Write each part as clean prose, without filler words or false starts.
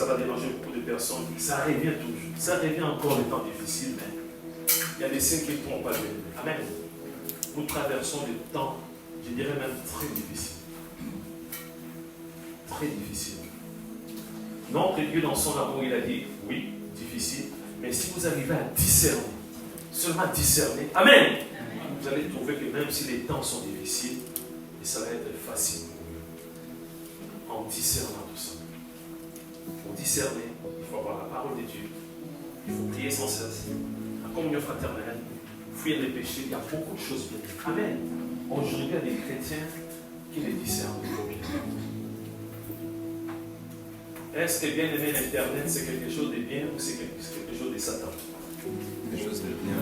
ça va déranger beaucoup de personnes. Ça revient toujours. Ça revient encore les temps difficiles, mais il y a des signes qui ne pourront pas venir. Amen. Nous traversons des temps, je dirais même très difficiles. Très difficiles. Notre Dieu, dans son amour, il a dit, oui, difficile, mais si vous arrivez à discerner, seulement discerner, amen, vous allez trouver que même si les temps sont difficiles, ça va être facile en discernant tout ça. Pour discerner, il faut avoir la parole de Dieu, il faut prier sans cesse, la communion fraternelle, fuir les péchés, il y a beaucoup de choses bien. Amen. Aujourd'hui, il y a des chrétiens qui les discernent bien. Est-ce que bien aimer l'Internet, c'est quelque chose de bien ou c'est quelque chose de Satan? Quelque chose de bien.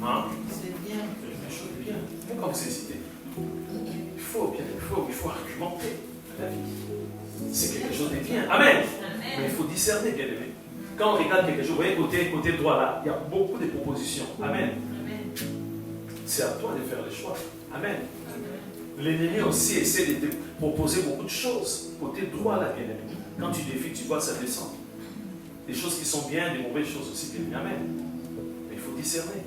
Hein? C'est bien. Quelque chose de bien. Pourquoi vous hésitez? Il faut argumenter la vie. C'est quelque chose de bien. Amen. Mais il faut discerner, bien aimé. Quand on regarde quelque chose, vous voyez côté droit là, il y a beaucoup de propositions. Amen. C'est à toi de faire le choix. Amen. L'ennemi aussi essaie de te proposer beaucoup de choses. Côté droit là, bien aimé. Quand tu défies, tu vois ça descend. Des choses qui sont bien, des mauvaises choses aussi, bien aimé. Amen. Mais il faut discerner.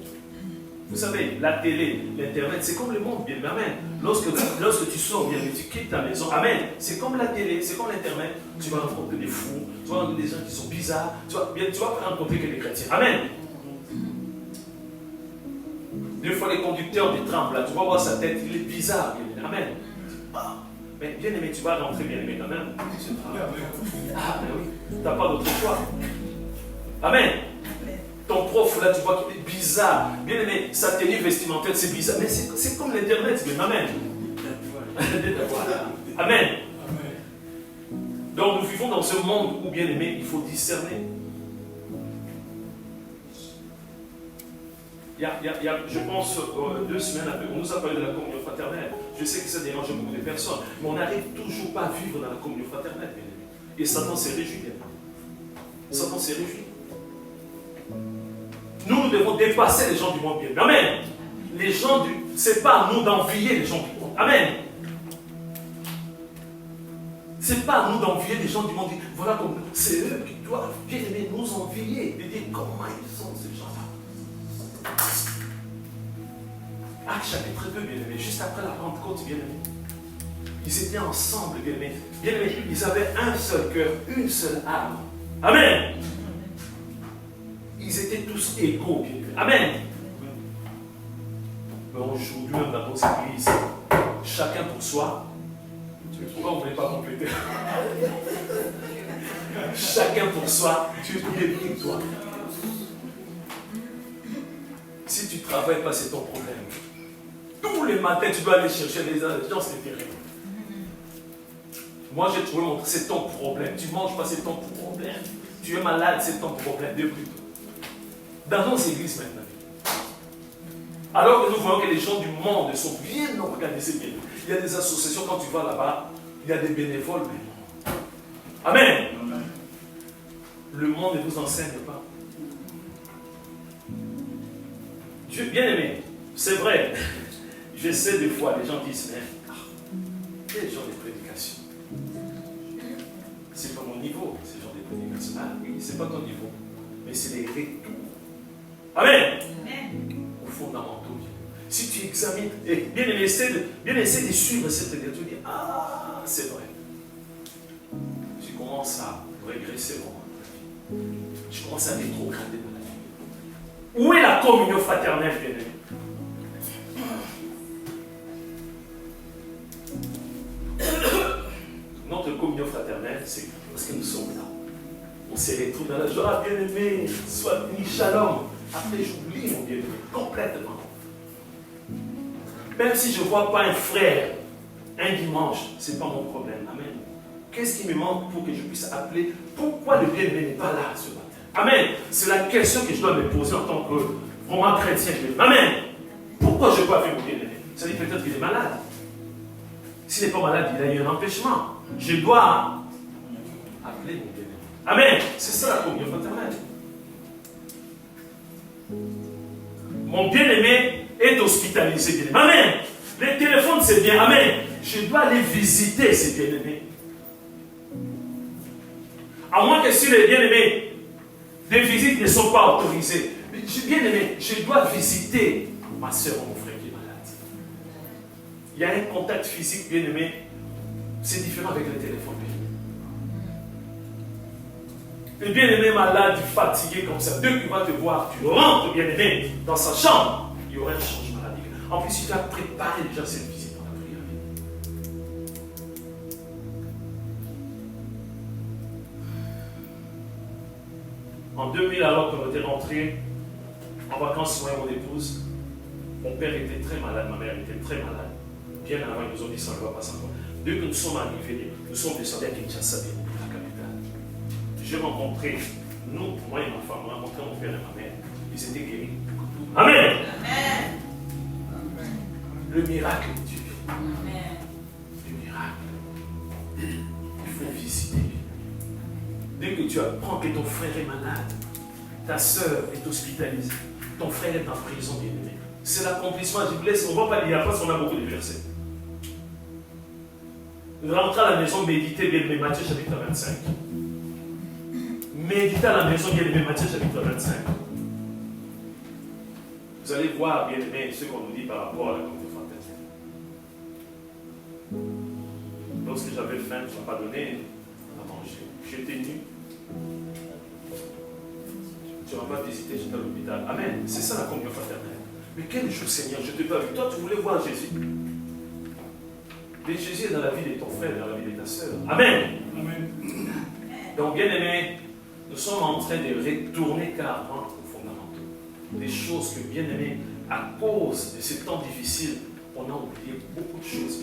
Vous savez, la télé, l'internet, c'est comme le monde, bien aimé. Amen. Lorsque tu sors, bien aimé, tu quittes ta maison. Amen. C'est comme la télé, c'est comme l'internet. Tu vas rencontrer des fous, tu vas rencontrer des gens qui sont bizarres. Tu vas pas rencontrer que des chrétiens. Amen. Des fois, les conducteurs des trams, là, tu vas voir sa tête, il est bizarre, bien aimé. Amen. Mais bien aimé, tu vas rentrer, bien aimé, quand même. Ah, mais oui, tu n'as pas d'autre choix. Amen. Ton prof, là, tu vois qu'il est bizarre. Bien aimé, sa tenue vestimentaire, c'est bizarre. Mais c'est comme l'internet, bien amen. Amen. Donc, nous vivons dans ce monde où, bien aimé, il faut discerner. Il y a, je pense, 2 semaines après, on nous a parlé de la communion fraternelle. Je sais que ça dérange beaucoup de personnes, mais on n'arrive toujours pas à vivre dans la communion fraternelle, bien aimé. Et Satan s'est réjoui, bien aimé. Satan s'est réjoui. Nous devons dépasser les gens du monde, bien aimé. Amen. Les gens du... C'est pas à nous d'envier les gens du monde. Amen. C'est pas à nous d'envier les gens du monde. Voilà comme c'est eux qui doivent, bien aimé, nous envier. Et dire comment ils sont ces gens-là. Acte chapitre 2, bien aimé, juste après la Pentecôte, bien aimé. Ils étaient ensemble, bien aimé. Bien aimé, ils avaient un seul cœur, une seule âme. Amen. Ils étaient tous égaux, bien aimé. Amen. Mais aujourd'hui, même dans notre église, chacun pour soi. Pourquoi vous ne voulez pas compléter? Chacun pour soi, tu es bien pour toi. Si tu ne travailles pas, c'est ton problème. Tous les matins, tu dois aller chercher les gens, c'est terrible. Moi, j'ai trouvé mon... c'est ton problème. Tu ne manges pas, c'est ton problème. Tu es malade, c'est ton problème. Depuis dans nos églises maintenant. Alors que nous voyons que les gens du monde sont bien organisés. Bien. Il y a des associations, quand tu vas là-bas, il y a des bénévoles. Mais... Amen. Amen. Le monde ne vous enseigne pas. Dieu bien aimé, c'est vrai. Je sais des fois, les gens disent, mais quel genre de prédication? C'est pas mon niveau, ce genre de prédication. Ah oui, c'est pas ton niveau, mais c'est les retours. Amen. Aux fondamentaux. Si tu examines, et bien aimé, essaie de suivre cette prédication, tu dis, ah, c'est vrai. Tu commences à régresser dans la vie. Tu commences à rétrograder dans la vie. Où est la communion fraternelle, bien aimé? Notre communion fraternelle, c'est parce que nous sommes là. On s'est retrouvés dans la joie, bien aimé, soit béni, shalom. Après, j'oublie mon bien aimé, complètement. Même si je ne vois pas un frère un dimanche, ce n'est pas mon problème. Amen. Qu'est-ce qui me manque pour que je puisse appeler? Pourquoi le bien-aimé n'est pas là ce matin? Amen. C'est la question que je dois me poser en tant que vraiment chrétien. Amen. Pourquoi je n'ai pas vu mon bien-aimé? Ça veut dire peut-être qu'il est malade. S'il n'est pas malade, il a eu un empêchement. Je dois appeler mon bien-aimé. Amen. C'est ça la communion fraternelle. Mon bien-aimé est hospitalisé. Bien-aimé. Amen. Les téléphones, c'est bien. Amen. Je dois aller visiter ces bien-aimés. À moins que si les bien-aimés, des visites ne sont pas autorisées. Bien-aimé, je dois visiter ma soeur ou mon frère qui est malade. Il y a un contact physique, bien-aimé. C'est différent avec le téléphone. Le bien-aimé malade, fatigué comme ça, dès qu'il va te voir, tu rentres, bien-aimé, dans sa chambre, il y aura un changement radical. En plus, tu as préparé déjà cette visite dans la prière. En 2000, alors qu'on était rentré en vacances, moi et mon épouse, mon père était très malade, ma mère était très malade. Bien avant, ils nous ont dit ça ne va pas s'en. Dès que nous sommes arrivés, nous sommes descendus à Kinshasa, la capitale. J'ai rencontré, moi et ma femme, on a rencontré mon père et ma mère. Ils étaient guéris. Amen. Amen. Le miracle de Dieu. Amen. Le miracle. Il faut visiter. Dès que tu apprends que ton frère est malade, ta soeur est hospitalisée, ton frère est en prison, bien-aimé. C'est l'accomplissement. Je vous laisse, on ne va pas lire parce qu'on a beaucoup de versets. Rentrez à la maison, méditez, bien-aimé, Matthieu chapitre 25. Méditez à la maison, bien-aimé, Matthieu chapitre 25. Vous allez voir, bien-aimé, ce qu'on nous dit par rapport à la communauté fraternelle. Lorsque j'avais faim, je ne m'ai pas donné à manger. J'étais nu. Tu ne m'as pas visité, j'étais à l'hôpital. Amen. C'est ça la communion fraternelle. Mais quel jour, Seigneur, je ne t'ai pas vu. Toi, tu voulais voir Jésus. Mais Jésus est dans la vie de ton frère, dans la vie de ta soeur. Amen. Amen. Donc, bien-aimés, nous sommes en train de retourner carrément aux fondamentaux. Des choses que, bien-aimés, à cause de ces temps difficiles, on a oublié beaucoup de choses.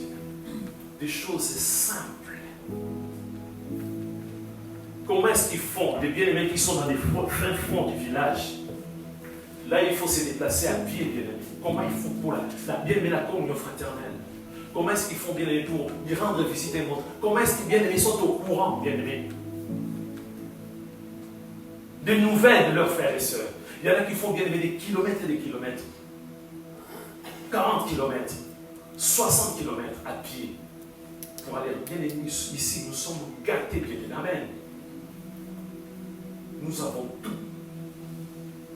Des choses simples. Comment est-ce qu'ils font? Des bien-aimés qui sont dans les fins fonds du village. Là, il faut se déplacer à pied, bien-aimés. Comment ils font pour la communion fraternelle? Comment est-ce qu'ils font, bien-aimés, pour y rendre visite et montre? Comment est-ce qu'ils, bien-aimés, sont au courant, bien-aimés, des nouvelles de leurs frères et sœurs? Il y en a qui font, bien-aimés, des kilomètres et des kilomètres. 40 kilomètres, 60 kilomètres à pied. Pour aller, bien-aimés, ici, nous sommes gâtés, bien-aimés. Amen. Nous avons tout.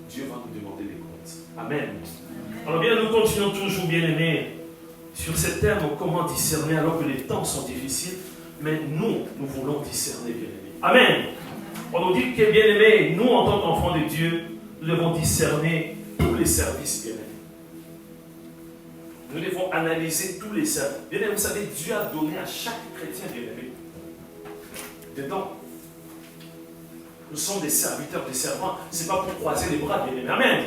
Dieu va nous demander des comptes. Amen. Alors bien, nous continuons toujours, bien-aimés, sur ce terme, comment discerner alors que les temps sont difficiles, mais nous voulons discerner, bien-aimés. Amen. On nous dit que, bien-aimés, nous, en tant qu'enfants de Dieu, nous devons discerner tous les services, bien-aimés. Nous devons analyser tous les services. Bien-aimés, vous savez, Dieu a donné à chaque chrétien, bien-aimé, dedans. Nous sommes des serviteurs, des servants. Ce n'est pas pour croiser les bras, bien-aimés. Amen.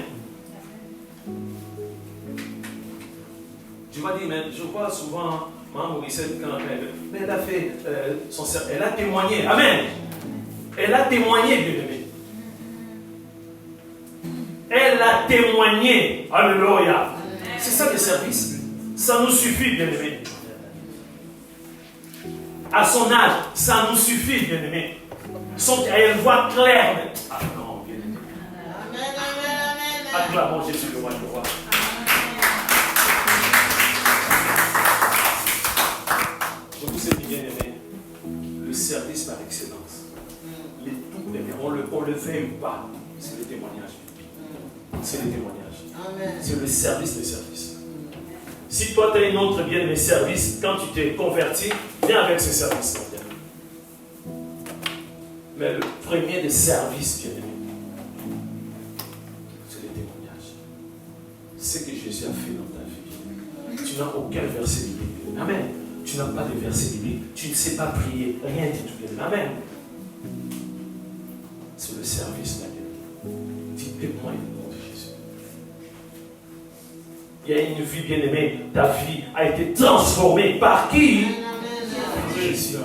Tu vas dire, mais je vois souvent Mme Morissette quand elle a fait son service. Elle a témoigné. Amen. Elle a témoigné, bien-aimé. Elle a témoigné. Alléluia. C'est ça le service. Ça nous suffit, bien-aimé. À son âge, ça nous suffit, bien-aimé. Elle voit clair. Ah non, bien-aimé. Amen, amen, amen. Acclamons Jésus le roi du roi. Je vous ai dit, bien-aimé, le service par excellence. Les tout, on le veuille ou pas, c'est le témoignage. C'est le témoignage. C'est le service des services. Si toi tu as une autre bien-aimé service, quand tu t'es converti, viens avec ce service. Mais le premier des services, bien-aimé, c'est le témoignage. Ce que Jésus a fait dans ta vie. Tu n'as aucun verset biblique. Amen. Tu n'as pas de verset biblique. Tu ne sais pas prier. Rien du tout, bien-aimé. Amen. C'est le service, bien-aimé. Dis témoin du nom de Jésus. Il y a une vie, bien-aimée. Ta vie a été transformée par qui? Jésus.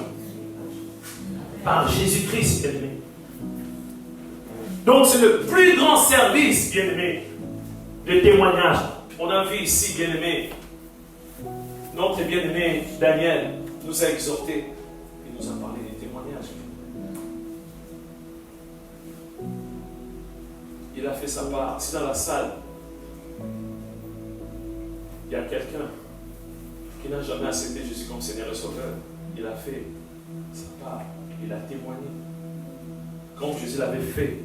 Par Jésus-Christ, bien-aimé. Donc c'est le plus grand service, bien-aimé, de témoignage. On a vu ici, bien-aimé, notre bien-aimé Daniel nous a exhortés. Il nous a parlé des témoignages. Il a fait sa part. Si dans la salle, il y a quelqu'un qui n'a jamais accepté Jésus comme Seigneur et Sauveur, il a fait sa part. Il a témoigné. comme Jésus l'avait fait.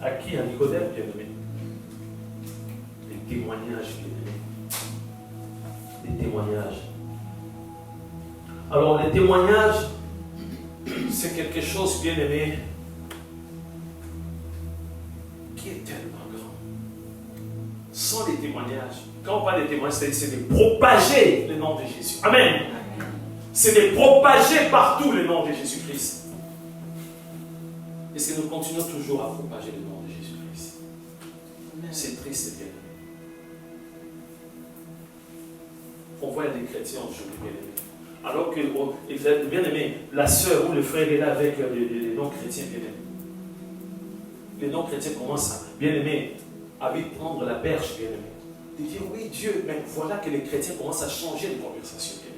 À qui? À Nicodème, bien-aimé. Des témoignages, bien-aimé. Des témoignages. Alors, les témoignages, c'est quelque chose, bien-aimé, qui est tellement grand. Sans les témoignages, quand on parle des témoignages, c'est de propager le nom de Jésus. Amen. C'est de propager partout le nom de Jésus-Christ. Est-ce que nous continuons toujours à propager le nom de Jésus-Christ? C'est triste, bien-aimé. On voit des chrétiens aujourd'hui, bien-aimés. Alors que, bien-aimé, la sœur ou le frère est là avec les non-chrétiens, bien-aimés. Les non-chrétiens commencent à, bien-aimé, à vite prendre la perche, bien-aimé. De dire, oui, Dieu, mais voilà que les chrétiens commencent à changer de conversation, bien-aimé.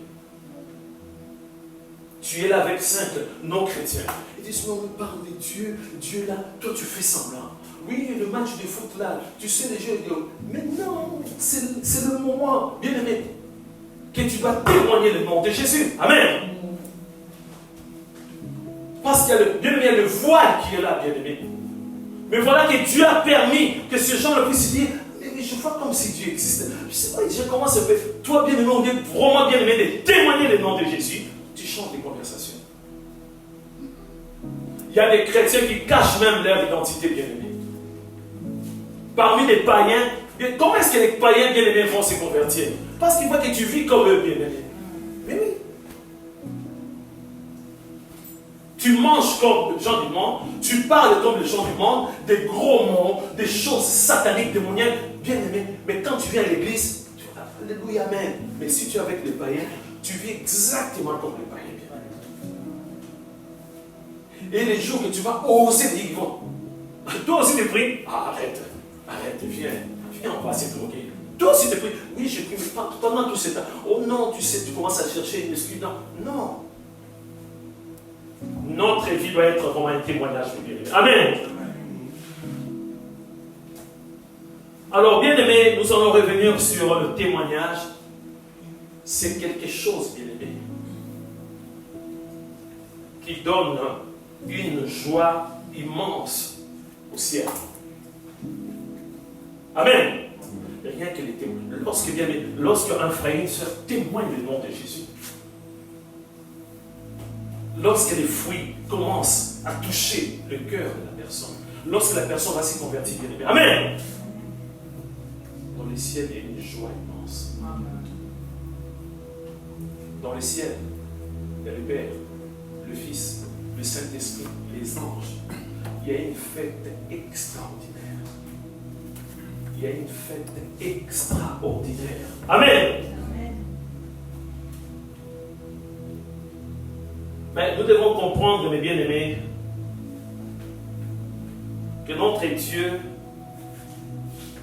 Tu es là avec 5 non-chrétiens. Ils disent, mais on me parle de Dieu, Dieu là, toi tu fais semblant. Oui, le match de foot là, tu sais les jeux vidéo. Mais non, c'est le moment, bien-aimé, que tu dois témoigner le nom de Jésus. Amen. Parce qu'il y a bien-aimé, il y a le voile qui est là, bien-aimé. Mais voilà que Dieu a permis que ces gens puissent dire, mais je vois comme si Dieu existait. Je sais pas, je commence à faire. Toi, bien-aimé, on est vraiment bien-aimé de témoigner le nom de Jésus. Tu changes les conversations. Il y a des chrétiens qui cachent même leur identité, bien-aimée. Parmi les païens, comment est-ce que les païens bien-aimés vont se convertir? Parce qu'ils voient que tu vis comme eux, bien-aimés. Mais oui. Tu manges comme les gens du monde, tu parles comme les gens du monde, des gros mots, des choses sataniques, démoniaques, bien-aimés. Mais quand tu viens à l'église, tu dis, alléluia, amen. Mais si tu es avec les païens, tu vis exactement comme les païens, bien-aimés. Et les jours que tu vas oser dire, ils vont. Toi aussi tu pries. Ah, arrête, viens, on va se droguer. Toi aussi tu pries. Oui, je prie, mais pendant tout ce temps. Oh non, tu sais, tu commences à chercher une excuse. Non. Notre vie doit être vraiment un témoignage de bien-aimé. Amen. Alors, bien-aimé, nous allons revenir sur le témoignage. C'est quelque chose, bien-aimé, qui donne une joie immense au ciel. Amen. Rien que les témoins. Lorsque un frère et une soeur témoignent le nom de Jésus, lorsque les fruits commencent à toucher le cœur de la personne, lorsque la personne va se convertir, bien aimé. Amen. Dans le ciel, il y a une joie immense. Dans le ciel, il y a le Père, le Fils, le Saint-Esprit, les anges. Il y a une fête extraordinaire. Il y a une fête extraordinaire. Amen. Mais nous devons comprendre, mes bien-aimés, que notre Dieu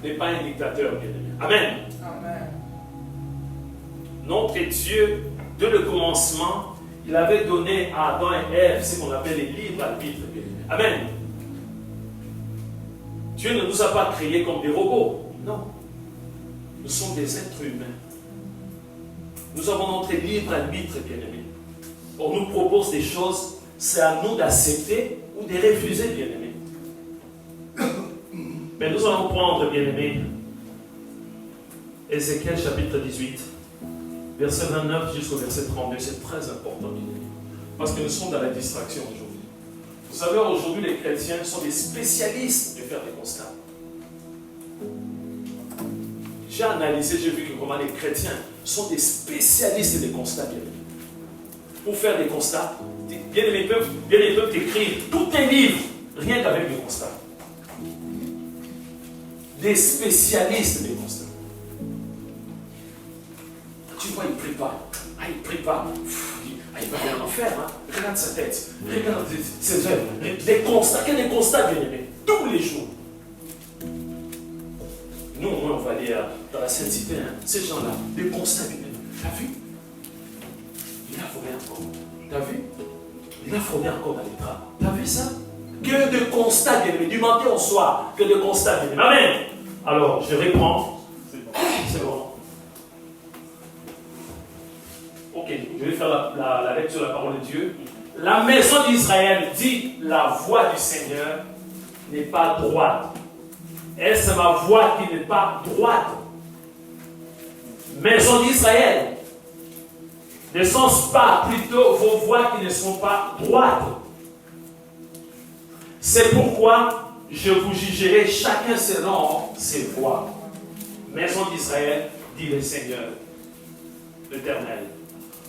n'est pas un dictateur, bien-aimé. Amen. Amen. Notre Dieu, dès le commencement, il avait donné à Adam et Ève ce qu'on appelle les libres arbitres, bien-aimé. Amen. Dieu ne nous a pas créés comme des robots. Non. Nous sommes des êtres humains. Nous avons notre libre arbitre, bien-aimé. On nous propose des choses, c'est à nous d'accepter ou de refuser, bien-aimé. Mais nous allons prendre, bien-aimé, Ézéchiel chapitre 18, verset 29 jusqu'au verset 32. C'est très important, bien-aimé. Parce que nous sommes dans la distraction aujourd'hui. Vous savez, aujourd'hui, les chrétiens sont des spécialistes de faire des constats. J'ai analysé, j'ai vu que comment les chrétiens sont des spécialistes des constats, bien-aimé. Pour faire des constats, bien-aimés peuvent écrire tous tes livres, rien qu'avec des constats. Des spécialistes des constats. Tu vois, il ne prie pas. Il ne prie pas. Il va rien en faire. Regarde sa tête. Regarde ses œuvres. Des constats. Quel est le constat, bien-aimé? Tous les jours. Nous, on va aller dans la Sainte-Cité. Ces gens-là, des constats, bien-aimé. T'as vu? Il a fraudé encore. T'as vu? Il a fraudé encore dans les draps. T'as vu ça? Que de constats, bien-aimé. Du matin au soir. Que de constats, bien-aimé. Amen. Alors, je reprends. C'est bon. Ok, je vais faire la lecture de la parole de Dieu. la maison d'Israël dit la voix du Seigneur n'est pas droite. Est-ce ma voix qui n'est pas droite? Maison d'Israël, ne sont-ce pas plutôt vos voix qui ne sont pas droites? C'est pourquoi je vous jugerai chacun selon ses voies. Maison d'Israël, dit le Seigneur, l'Éternel.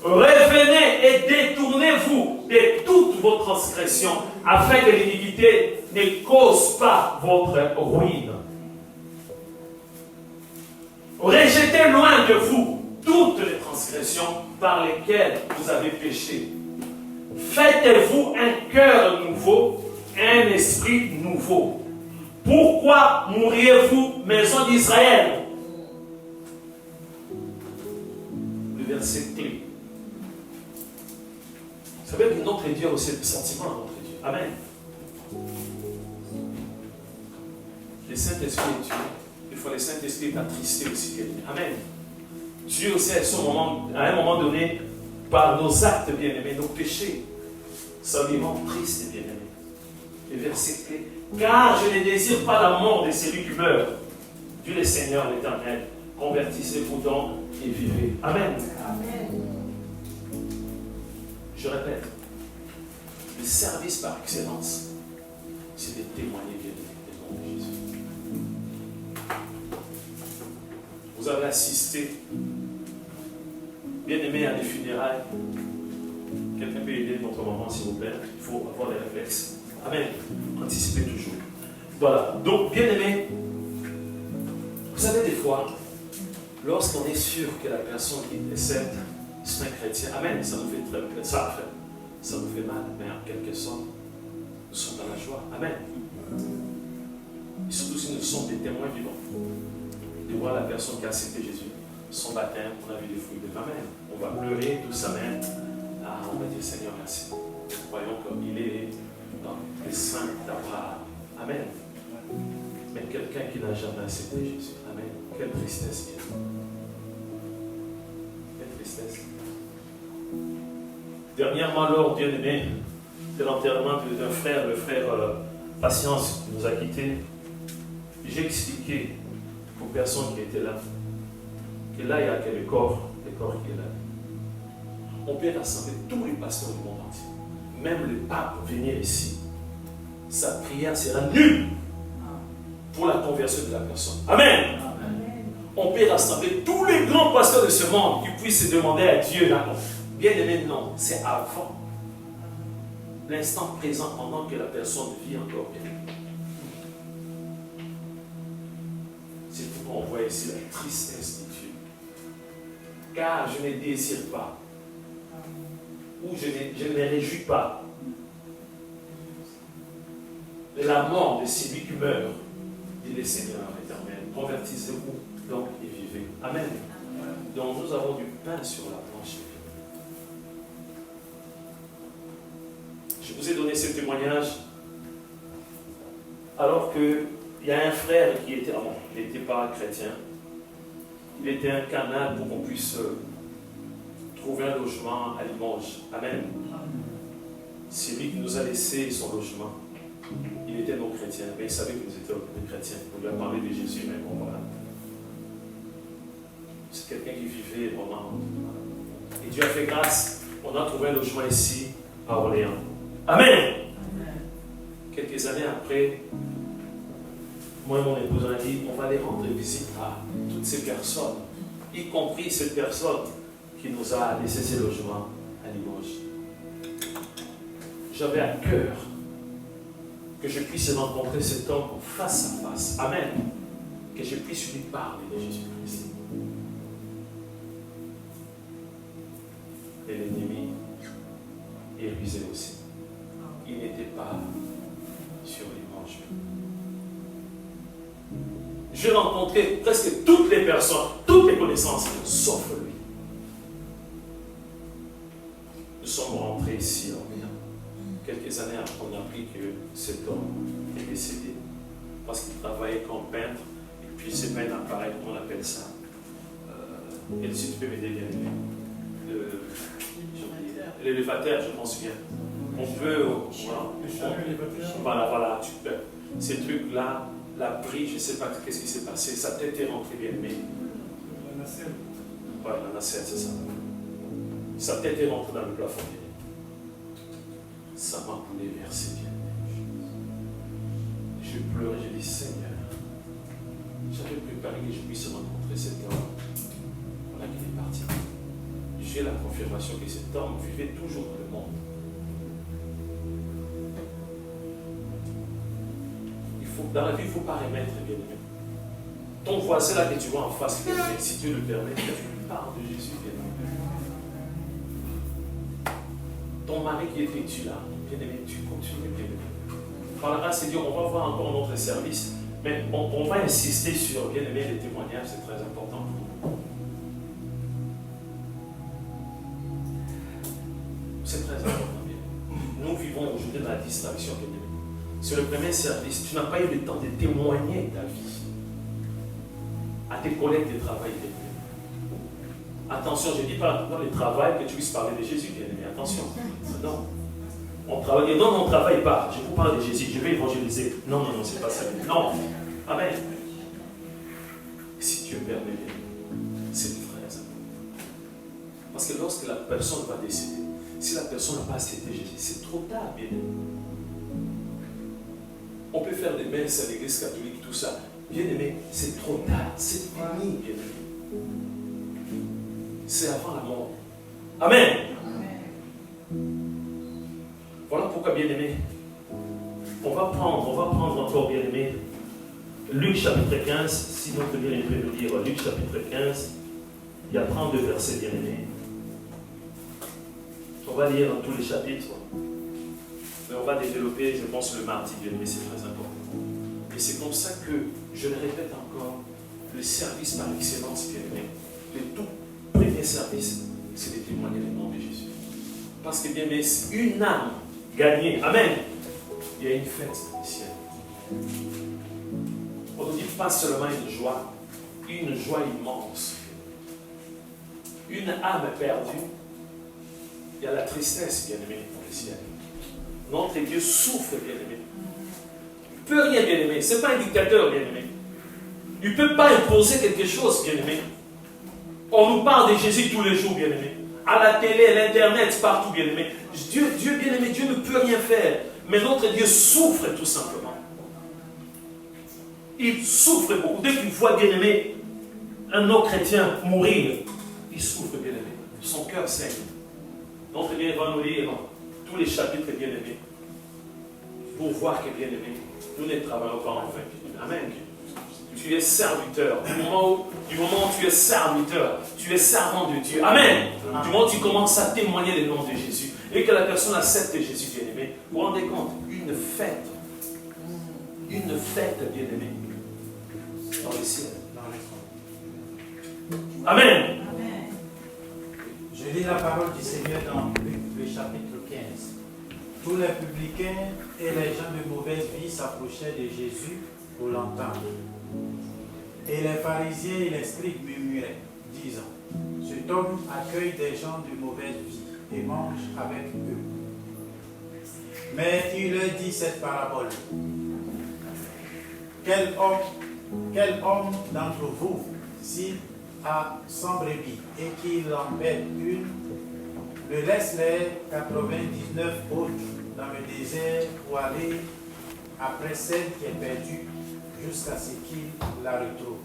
Revenez et détournez-vous de toutes vos transgressions, afin que l'iniquité ne cause pas votre ruine. Rejetez loin de vous toutes les transgressions par lesquelles vous avez péché. Faites-vous un cœur nouveau, un esprit nouveau. Pourquoi mourriez-vous, maison d'Israël? Le verset clé. Vous savez que notre Dieu a aussi le sentiment à notre Dieu. Amen. Le Saint-Esprit est Dieu. Des fois, le Saint-Esprit est attristé aussi quelqu'un. Amen. Dieu aussi, à un moment donné, par nos actes bien-aimés, nos péchés, ça lui rend triste et bien-aimé. Le verset clé. Car je ne désire pas la mort de celui qui meurt. Dieu le Seigneur l'Éternel. Convertissez-vous donc et vivez. Amen. Amen. Je répète, le service par excellence, c'est de témoigner bien du nom de Jésus. Vous avez assisté, bien aimé, à des funérailles. Quelqu'un peut aider notre maman, s'il vous plaît. Il faut avoir des réflexes. Amen. Anticipez toujours. Voilà. Donc, bien aimé, vous savez, des fois, lorsqu'on est sûr que la personne qui décède, c'est un chrétien. Amen. Ça nous fait très plaisir. Ça nous fait mal, mais en quelque sorte, nous sommes dans la joie. Amen. Et surtout si nous sommes des témoins vivants. De voir la personne qui a accepté Jésus, son baptême, on a vu les fruits de Amen. On va pleurer tous. Amen. Ah, on va dire Seigneur, merci. Voyons comme il est dans les saints d'Abraham. Amen. Mais quelqu'un qui n'a jamais accepté Jésus. Amen. Quelle tristesse. Quelle tristesse. Dernièrement, lors, bien aimé, de l'enterrement d'un frère, le frère Patience, qui nous a quittés, j'ai expliqué aux personnes qui étaient là que là, il y a que le corps qui est là. On peut rassembler tous les pasteurs du monde entier. Même le pape venir ici. Sa prière sera nulle pour la conversion de la personne. Amen. On peut rassembler tous les grands pasteurs de ce monde qui puissent se demander à Dieu là. Bien aimé, non, c'est avant. L'instant présent pendant que la personne vit encore bien. C'est pourquoi on voit ici la tristesse de Dieu. Car je ne désire pas, ou je ne me réjouis pas de la mort de celui qui meurt, dit le Seigneur éternel. Convertissez-vous donc et vivez. Amen. Donc nous avons du pain sur la planche. Je vous ai donné ce témoignage alors qu'il y a un frère qui était, il n'était pas chrétien, il était un canal pour qu'on puisse trouver un logement à Limoges. Amen. C'est lui qui nous a laissé son logement. Il était non chrétien, mais il savait que nous étions des chrétiens. On lui a parlé de Jésus, mais bon voilà. C'est quelqu'un qui vivait vraiment. Et Dieu a fait grâce. On a trouvé un logement ici, à Orléans. Amen. Amen. Quelques années après, moi et mon épouse on a dit, on va aller rendre visite à toutes ces personnes, y compris cette personne qui nous a laissé ses logements à Limoges. J'avais à cœur que je puisse rencontrer cet homme face à face. Amen. Que je puisse lui parler de Jésus-Christ. Et l'ennemi est rusé aussi. Il n'était pas sur Limoges. J'ai rencontré presque toutes les personnes, toutes les connaissances, sauf lui. Nous sommes rentrés ici à Orléans. Quelques années après, on a appris que cet homme est décédé parce qu'il travaillait comme peintre et puis c'est pas un appareil, comment on appelle ça. Et si tu peux m'aider bien, l'élévateur, je m'en souviens. On peut, voilà, tu peux. Ces trucs-là, la brie, je ne sais pas qu'est-ce qui s'est passé, sa tête est rentrée bien, mais. La nacelle. Ouais, la nacelle, c'est ça. Sa tête est rentrée dans le plafond. Ça m'a bouleversé bien. Je pleurais, j'ai dit Seigneur, j'avais préparé que je puisse rencontrer cet homme. Voilà qu'il est parti. J'ai la confirmation que cet homme vivait toujours dans le monde. Dans la vie, il ne faut pas remettre, bien aimé. Ton voisin là que tu vois en face, bien aimé, si Dieu le permet, tu lui parles de Jésus, bien aimé. Ton mari qui est vêtu là, bien aimé, tu continues, bien aimé. Par la grâce de Dieu, on va voir encore notre service, mais on va insister sur, bien aimé, les témoignages, c'est très important. C'est très important, bien aimé. Nous vivons aujourd'hui dans la distraction, bien aimé. Sur le premier service, tu n'as pas eu le temps de témoigner ta vie à tes collègues de travail. Attention, je ne dis pas dans le travail que tu puisses parler de Jésus, bien aimé. Attention. Non. On travaille. Non, on ne travaille pas. Je vous parle de Jésus, je vais évangéliser. Non, c'est pas ça. Non. Amen. Si Dieu permet, c'est très important. Parce que lorsque la personne va décéder, si la personne n'a pas accepté Jésus, c'est trop tard, bien aimé. On peut faire des messes à l'église catholique, tout ça. Bien aimé, c'est trop tard. C'est fini, bien aimé. C'est avant la mort. Amen. Voilà pourquoi, bien aimé, on va prendre encore, bien aimé, Luc chapitre 15, si notre bien-aimé peut nous dire, Luc chapitre 15, il y a 32 versets, bien aimé. On va lire dans tous les chapitres. Mais on va développer, je pense, le mardi, bien aimé, c'est très important. Et c'est comme ça que, je le répète encore, le service par excellence, bien aimé, le tout premier service, c'est de témoigner le nom de Jésus. Parce que, bien aimé, une âme gagnée, amen, il y a une fête dans le ciel. On ne dit pas seulement une joie immense. Une âme perdue, il y a la tristesse, bien aimé, dans le ciel. Notre Dieu souffre, bien-aimé. Il ne peut rien, bien-aimé. Ce n'est pas un dictateur, bien-aimé. Il ne peut pas imposer quelque chose, bien-aimé. On nous parle de Jésus tous les jours, bien-aimé. À la télé, à l'Internet, partout, bien-aimé. Dieu, bien-aimé, Dieu ne peut rien faire. Mais notre Dieu souffre tout simplement. Il souffre beaucoup. Dès qu'il voit, bien-aimé, un autre chrétien mourir, il souffre, bien-aimé. Son cœur saigne. Notre Dieu va nous lire tous les chapitres, bien-aimés, pour voir que, bien-aimé, nous ne travaillons pas en vain. Amen. Tu es serviteur. Du moment où tu es serviteur, tu es servant de Dieu. Amen. Du moment où tu commences à témoigner le nom de Jésus et que la personne accepte Jésus, bien-aimé, vous vous rendez compte, une fête, bien-aimé, dans le ciel. Amen. Je lis la parole du Seigneur dans Luc, le chapitre 15. Tous les publicains et les gens de mauvaise vie s'approchaient de Jésus pour l'entendre. Et les pharisiens et les scribes murmuraient, disant, cet homme accueille des gens de mauvaise vie et mange avec eux. Mais il leur dit cette parabole. Quel homme d'entre vous, s'il a 100 brebis et qu'il en perd une, le laisse les 99 autres dans le désert pour aller après celle qui est perdue jusqu'à ce qu'il la retrouve.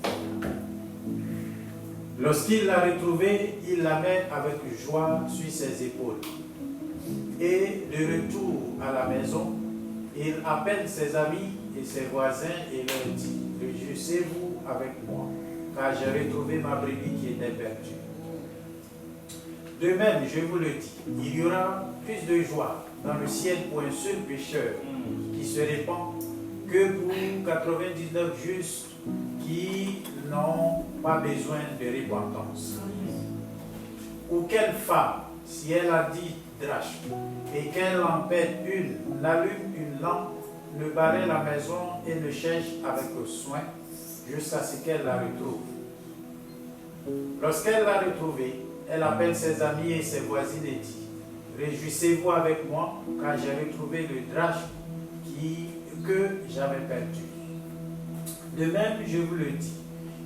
Lorsqu'il l'a retrouvée, il la met avec joie sur ses épaules. Et de retour à la maison, il appelle ses amis et ses voisins et leur dit, réjouissez-vous avec moi, car j'ai retrouvé ma brebis qui était perdue. De même, je vous le dis, il y aura plus de joie dans le ciel pour un seul pécheur qui se répand que pour 99 justes qui n'ont pas besoin de repentance. Ou quelle femme, si elle a 10 drachmes et qu'elle en perd une, n'allume une lampe, ne barre la maison et ne cherche avec soin jusqu'à ce qu'elle la retrouve. Lorsqu'elle l'a retrouvée, elle appelle ses amis et ses voisines et dit, réjouissez-vous avec moi, car j'ai retrouvé le drachme que j'avais perdu. De même, je vous le dis,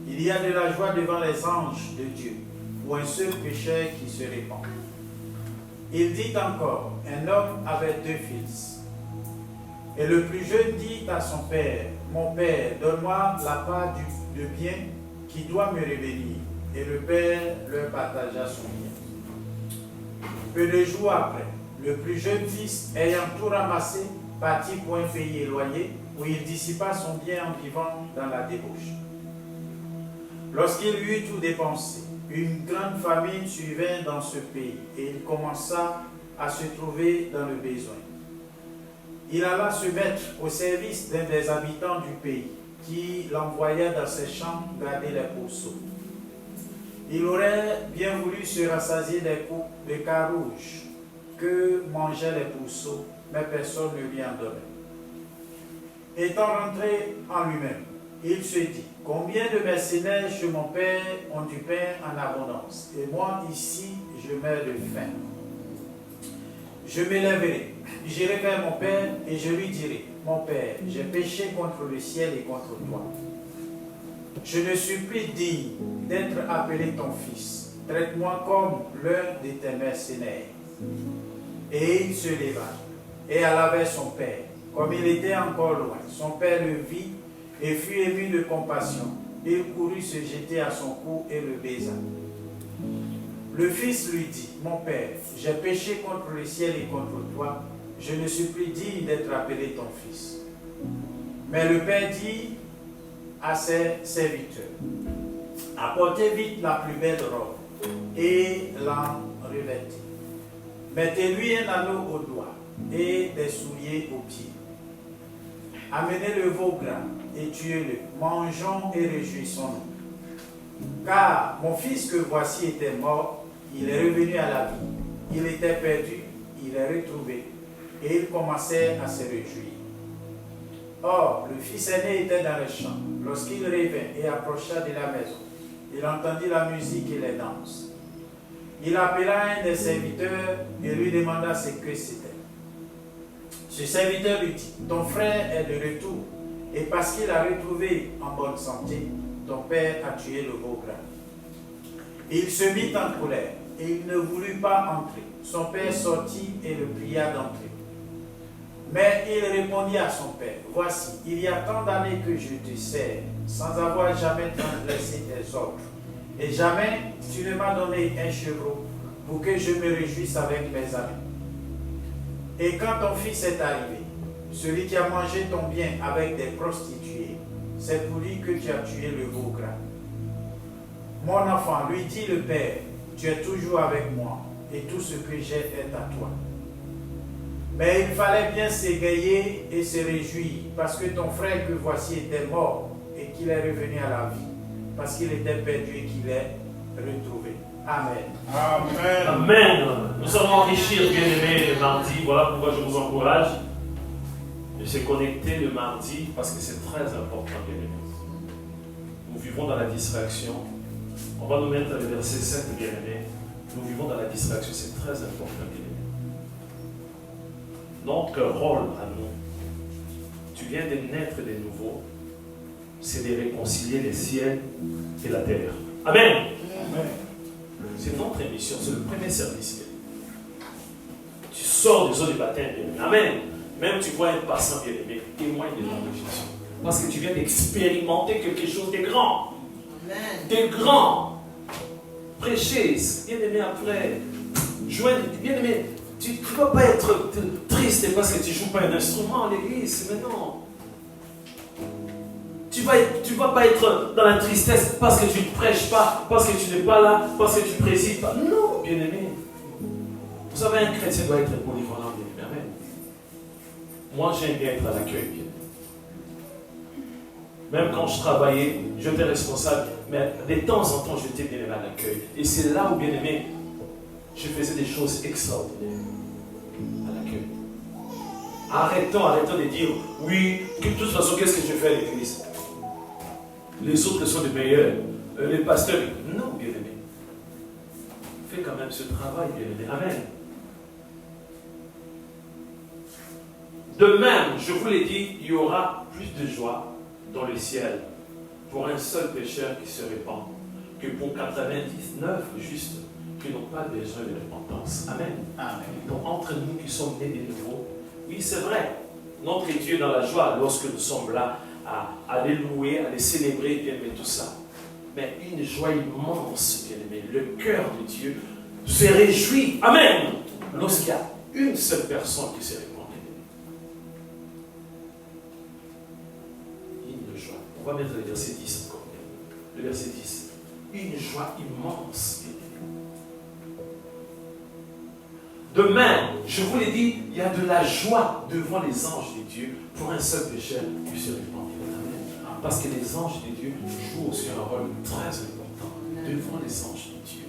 il y a de la joie devant les anges de Dieu, pour un seul pécheur qui se répand. Il dit encore, un homme avait 2 fils. Et le plus jeune dit à son père, mon père, donne-moi la part de bien qui doit me revenir. Et le père leur partagea son bien. Peu de jours après, le plus jeune fils, ayant tout ramassé, partit pour un pays éloigné, où il dissipa son bien en vivant dans la débauche. Lorsqu'il eut tout dépensé, une grande famine survint dans ce pays, et il commença à se trouver dans le besoin. Il alla se mettre au service d'un des habitants du pays, qui l'envoya dans ses champs garder les pourceaux. Il aurait bien voulu se rassasier des coupes de carouge que mangeaient les pourceaux, mais personne ne lui en donnait. Étant rentré en lui-même, il se dit, combien de mercenaires chez mon père ont du pain en abondance, et moi ici je meurs de faim. Je m'élèverai, j'irai vers mon père et je lui dirai, mon père, j'ai péché contre le ciel et contre toi. Je ne suis plus digne d'être appelé ton fils. Traite-moi comme l'un de tes mercenaires. Et il se leva et alla vers son père. Comme il était encore loin, son père le vit et fut ému de compassion. Il courut se jeter à son cou et le baisa. Le fils lui dit, mon père, j'ai péché contre le ciel et contre toi. Je ne suis plus digne d'être appelé ton fils. Mais le père dit à ses serviteurs, apportez vite la plus belle robe et l'en revêtez. Mettez-lui un anneau au doigt et des souliers aux pieds. Amenez le veau gras et tuez-le. Mangeons et réjouissons-nous. Car mon fils que voici était mort, il est revenu à la vie. Il était perdu, il est retrouvé. Et il commençait à se réjouir. Or, le fils aîné était dans les champs. Lorsqu'il revint et approcha de la maison, il entendit la musique et les danses. Il appela un des serviteurs et lui demanda ce que c'était. Ce serviteur lui dit, ton frère est de retour, et parce qu'il a retrouvé en bonne santé, ton père a tué le veau gras. Il se mit en colère, et il ne voulut pas entrer. Son père sortit et le pria d'entrer. Mais il répondit à son père, voici, il y a tant d'années que je te sers, sans avoir jamais transgressé tes ordres. Et jamais tu ne m'as donné un chevreau pour que je me réjouisse avec mes amis. Et quand ton fils est arrivé, celui qui a mangé ton bien avec des prostituées, c'est pour lui que tu as tué le veau gras. Mon enfant, lui dit le père, tu es toujours avec moi, et tout ce que j'ai est à toi. Mais il fallait bien s'égayer et se réjouir, parce que ton frère que voici était mort, et qu'il est revenu à la vie, parce qu'il était perdu et qu'il est retrouvé. Amen. Amen. Amen. Nous allons enrichir, bien-aimés, le mardi. Voilà pourquoi je vous encourage de se connecter le mardi, parce que c'est très important, bien-aimés. Nous vivons dans la distraction. On va nous mettre le verset 7, bien-aimés. Nous vivons dans la distraction, c'est très important, bien-aimés. Notre rôle à nous, tu viens de naître de nouveau, c'est de réconcilier les ciels et la terre. Amen. Amen. C'est notre émission, c'est le premier service. Tu sors des eaux du baptême, bien-aimé. Amen. Même tu vois un passant, bien-aimé, témoigne de l'amour de Jésus. Parce que tu viens d'expérimenter quelque chose de grand. Amen. De grand. Prêcher, bien-aimé, après. Joindre, bien-aimé. Tu ne vas pas être triste parce que tu ne joues pas un instrument à l'église, mais non. Tu ne vas pas être dans la tristesse parce que tu ne prêches pas, parce que tu n'es pas là, parce que tu ne présides pas. Non, bien-aimé. Vous savez, un chrétien doit être polyvalent, bien-aimé. Amen. Moi, j'aime bien être à l'accueil, bien-aimé. Même quand je travaillais, j'étais responsable, mais de temps en temps, j'étais bien-aimé à l'accueil. Et c'est là où, bien-aimé, je faisais des choses extraordinaires à l'accueil. Arrêtons de dire, oui, de toute façon, qu'est-ce que je fais à l'église? Les autres sont les meilleurs. Les pasteurs, non, bien-aimé. Fais quand même ce travail, bien-aimé. Amen. De même, je vous l'ai dit, il y aura plus de joie dans le ciel pour un seul pécheur qui se répand que pour 99 justes qui n'ont pas besoin de repentance. Amen. Amen. Donc, entre nous qui sommes nés de nouveau, oui, c'est vrai, notre Dieu est dans la joie lorsque nous sommes là à les louer, à les célébrer, bien aimé, tout ça. Mais une joie immense, bien aimé, le cœur de Dieu se réjouit. Amen. Lorsqu'il y a une seule personne qui s'est répandue. Une joie. On va mettre le verset 10 encore. Le verset 10. Une joie immense. De même, je vous l'ai dit, il y a de la joie devant les anges de Dieu pour un seul pécheur qui se répand. Amen. Parce que les anges de Dieu jouent aussi un rôle très important devant les anges de Dieu.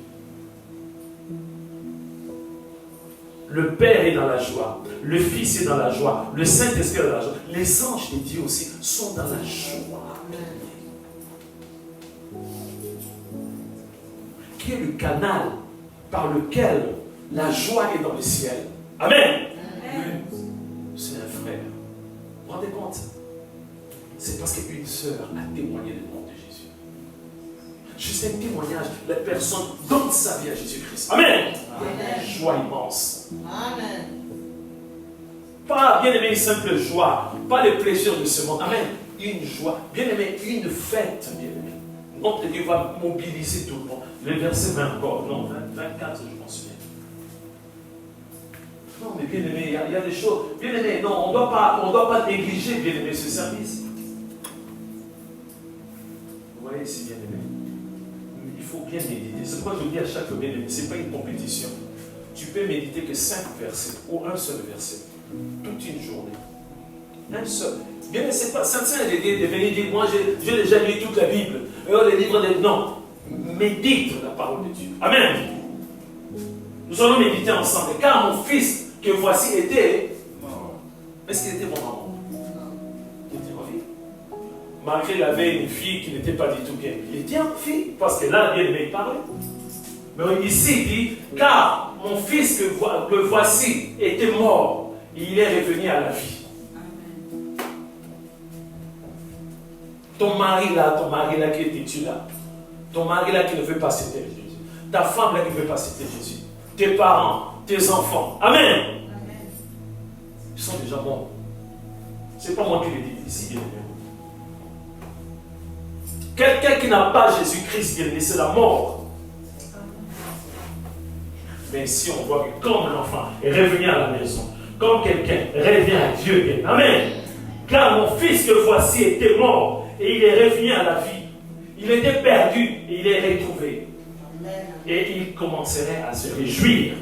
Le Père est dans la joie, le Fils est dans la joie, le Saint-Esprit est dans la joie. Les anges de Dieu aussi sont dans la joie. Qui est le canal par lequel la joie est dans le ciel? Amen. Amen. C'est un frère. Vous vous rendez compte? C'est parce qu'une sœur a témoigné du nom de Jésus. Juste un témoignage, la personne donne sa vie à Jésus-Christ. Amen. Amen. Joie immense. Amen. Pas, bien aimé, une simple joie, pas les plaisirs de ce monde. Amen. Une joie, bien aimé, une fête, bien aimé. Notre Dieu va mobiliser tout le monde. Le verset 20 encore, non, 24, je m'en souviens. Non, mais bien aimé, il y a des choses. Bien aimé, non, on ne doit pas négliger, bien aimé, ce service. Vous voyez, c'est bien aimé. Il faut bien méditer. C'est pourquoi je dis à chaque bien aimé, ce n'est pas une compétition. Tu peux méditer que 5 versets, ou un seul verset, toute une journée. Un seul. Bien aimé, c'est pas sincère de venir dire, moi j'ai déjà lu toute la Bible. Les livres de... Non. Médite la parole de Dieu. Amen. Nous allons méditer ensemble. Car mon fils que voici était mort. Est-ce qu'il était mon amour? Il était ma fille. Malgré qu'il avait une fille qui n'était pas du tout bien. Il était une fille, parce que là, bien aimé, il parlait. Mais ici, il dit, car mon fils que voici était mort, il est revenu à la vie. Ton mari là qui est têtu là. Ton mari là qui ne veut pas citer Jésus. Ta femme là qui ne veut pas citer Jésus. Tes parents, tes enfants. Amen. Amen. Ils sont déjà morts. Ce n'est pas moi qui le dis ici, bien aimé. Quelqu'un qui n'a pas Jésus-Christ, bien aimé, c'est la mort. Mais si on voit que comme l'enfant est revenu à la maison, comme quelqu'un revient à Dieu, bien. Amen. Car mon fils que voici était mort et il est revenu à la vie. Il était perdu et il est retrouvé. Et il commencerait à se réjouir.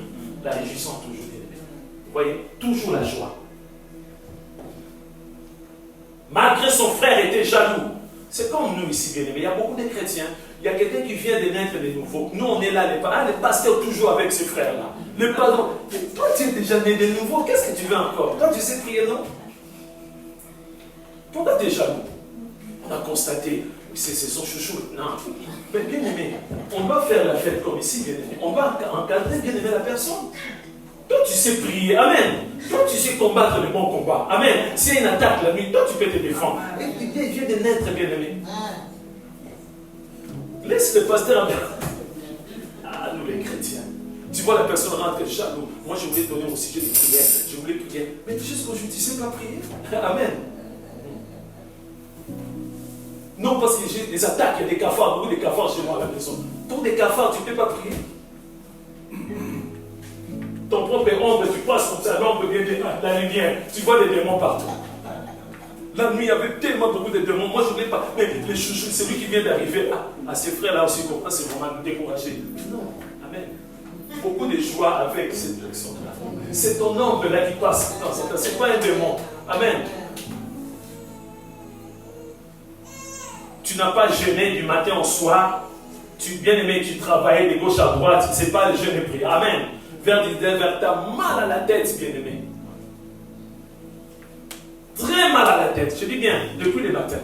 La réjouissance toujours. Vous voyez, toujours la joie. Malgré son frère était jaloux. C'est comme nous ici, bien aimés. Il y a beaucoup de chrétiens. Il y a quelqu'un qui vient de naître de nouveau. Nous, on est là, les pasteurs toujours avec ce frère-là. Le pardon. Toi, tu es déjà né de nouveau. Qu'est-ce que tu veux encore? Toi, tu sais prier, non? Pourquoi tu es jaloux? On a constaté. C'est son chouchou. Non. Mais bien aimé, on doit faire la fête comme ici, bien aimé. On va encadrer, bien aimé, la personne. Toi, tu sais prier. Amen. Toi, tu sais combattre le bon combat. Amen. S'il y a une attaque la nuit, toi, tu peux te défendre. Et il vient de naître, bien aimé. Laisse le pasteur. Ah, nous les chrétiens. Tu vois, la personne rentre jaloux. Moi, je voulais donner mon sujet de prière. Je voulais prier. Mais jusqu'aujourd'hui, tu ne sais pas prier. Amen. Non, parce que j'ai des attaques, il y a des cafards, beaucoup de cafards chez moi à la maison. Pour des cafards, tu ne peux pas prier. Ton propre ombre, tu passes comme ça, l'ombre vient de la lumière. Tu vois des démons partout. La nuit, il y avait tellement beaucoup de démons. Moi, je ne voulais pas. Mais les chouchous, c'est lui qui vient d'arriver à ces frères-là aussi. Comme ça, c'est vraiment découragé. Non, amen. Beaucoup de joie avec cette direction-là. C'est ton ombre-là qui passe. Non, ce n'est pas un démon. Amen. Tu n'as pas jeûné du matin au soir. Bien aimé, tu travaillais de gauche à droite. Ce n'est pas le jeûne et prière. Amen. Vers ta mal à la tête, bien aimé. Très mal à la tête. Je dis bien, depuis le matin.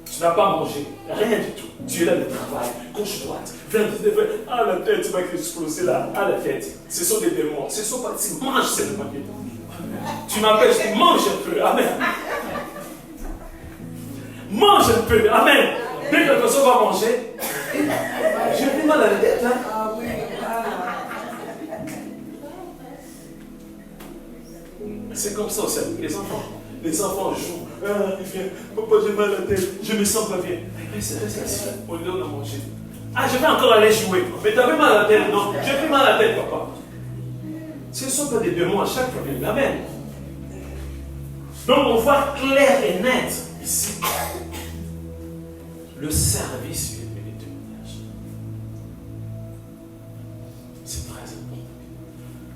Tu n'as pas mangé. Rien du tout. Tu es là de travail. Gauche, droite. Vers ah, la tête, tu vas exploser là. Ah, la tête. Ce sont des démons. Ce sont pas. Tu manges seulement. Tu m'appelles, je dis mange un peu. Amen. Mange un peu. Amen. Dès que la personne va manger, j'ai pris mal à la tête. Hein? C'est comme ça aussi avec les enfants. Les enfants jouent. Ah, il vient. Papa, j'ai mal à la tête. Je me sens pas bien. Reste assis là. On lui donne à manger. Ah, je vais encore aller jouer. Mais tu avais mal à la tête. Non, j'ai pris mal à la tête, papa. Ce ne sont pas des démons à chaque fois. Amen. Donc on voit clair et net ici le service des témoignages. C'est très important.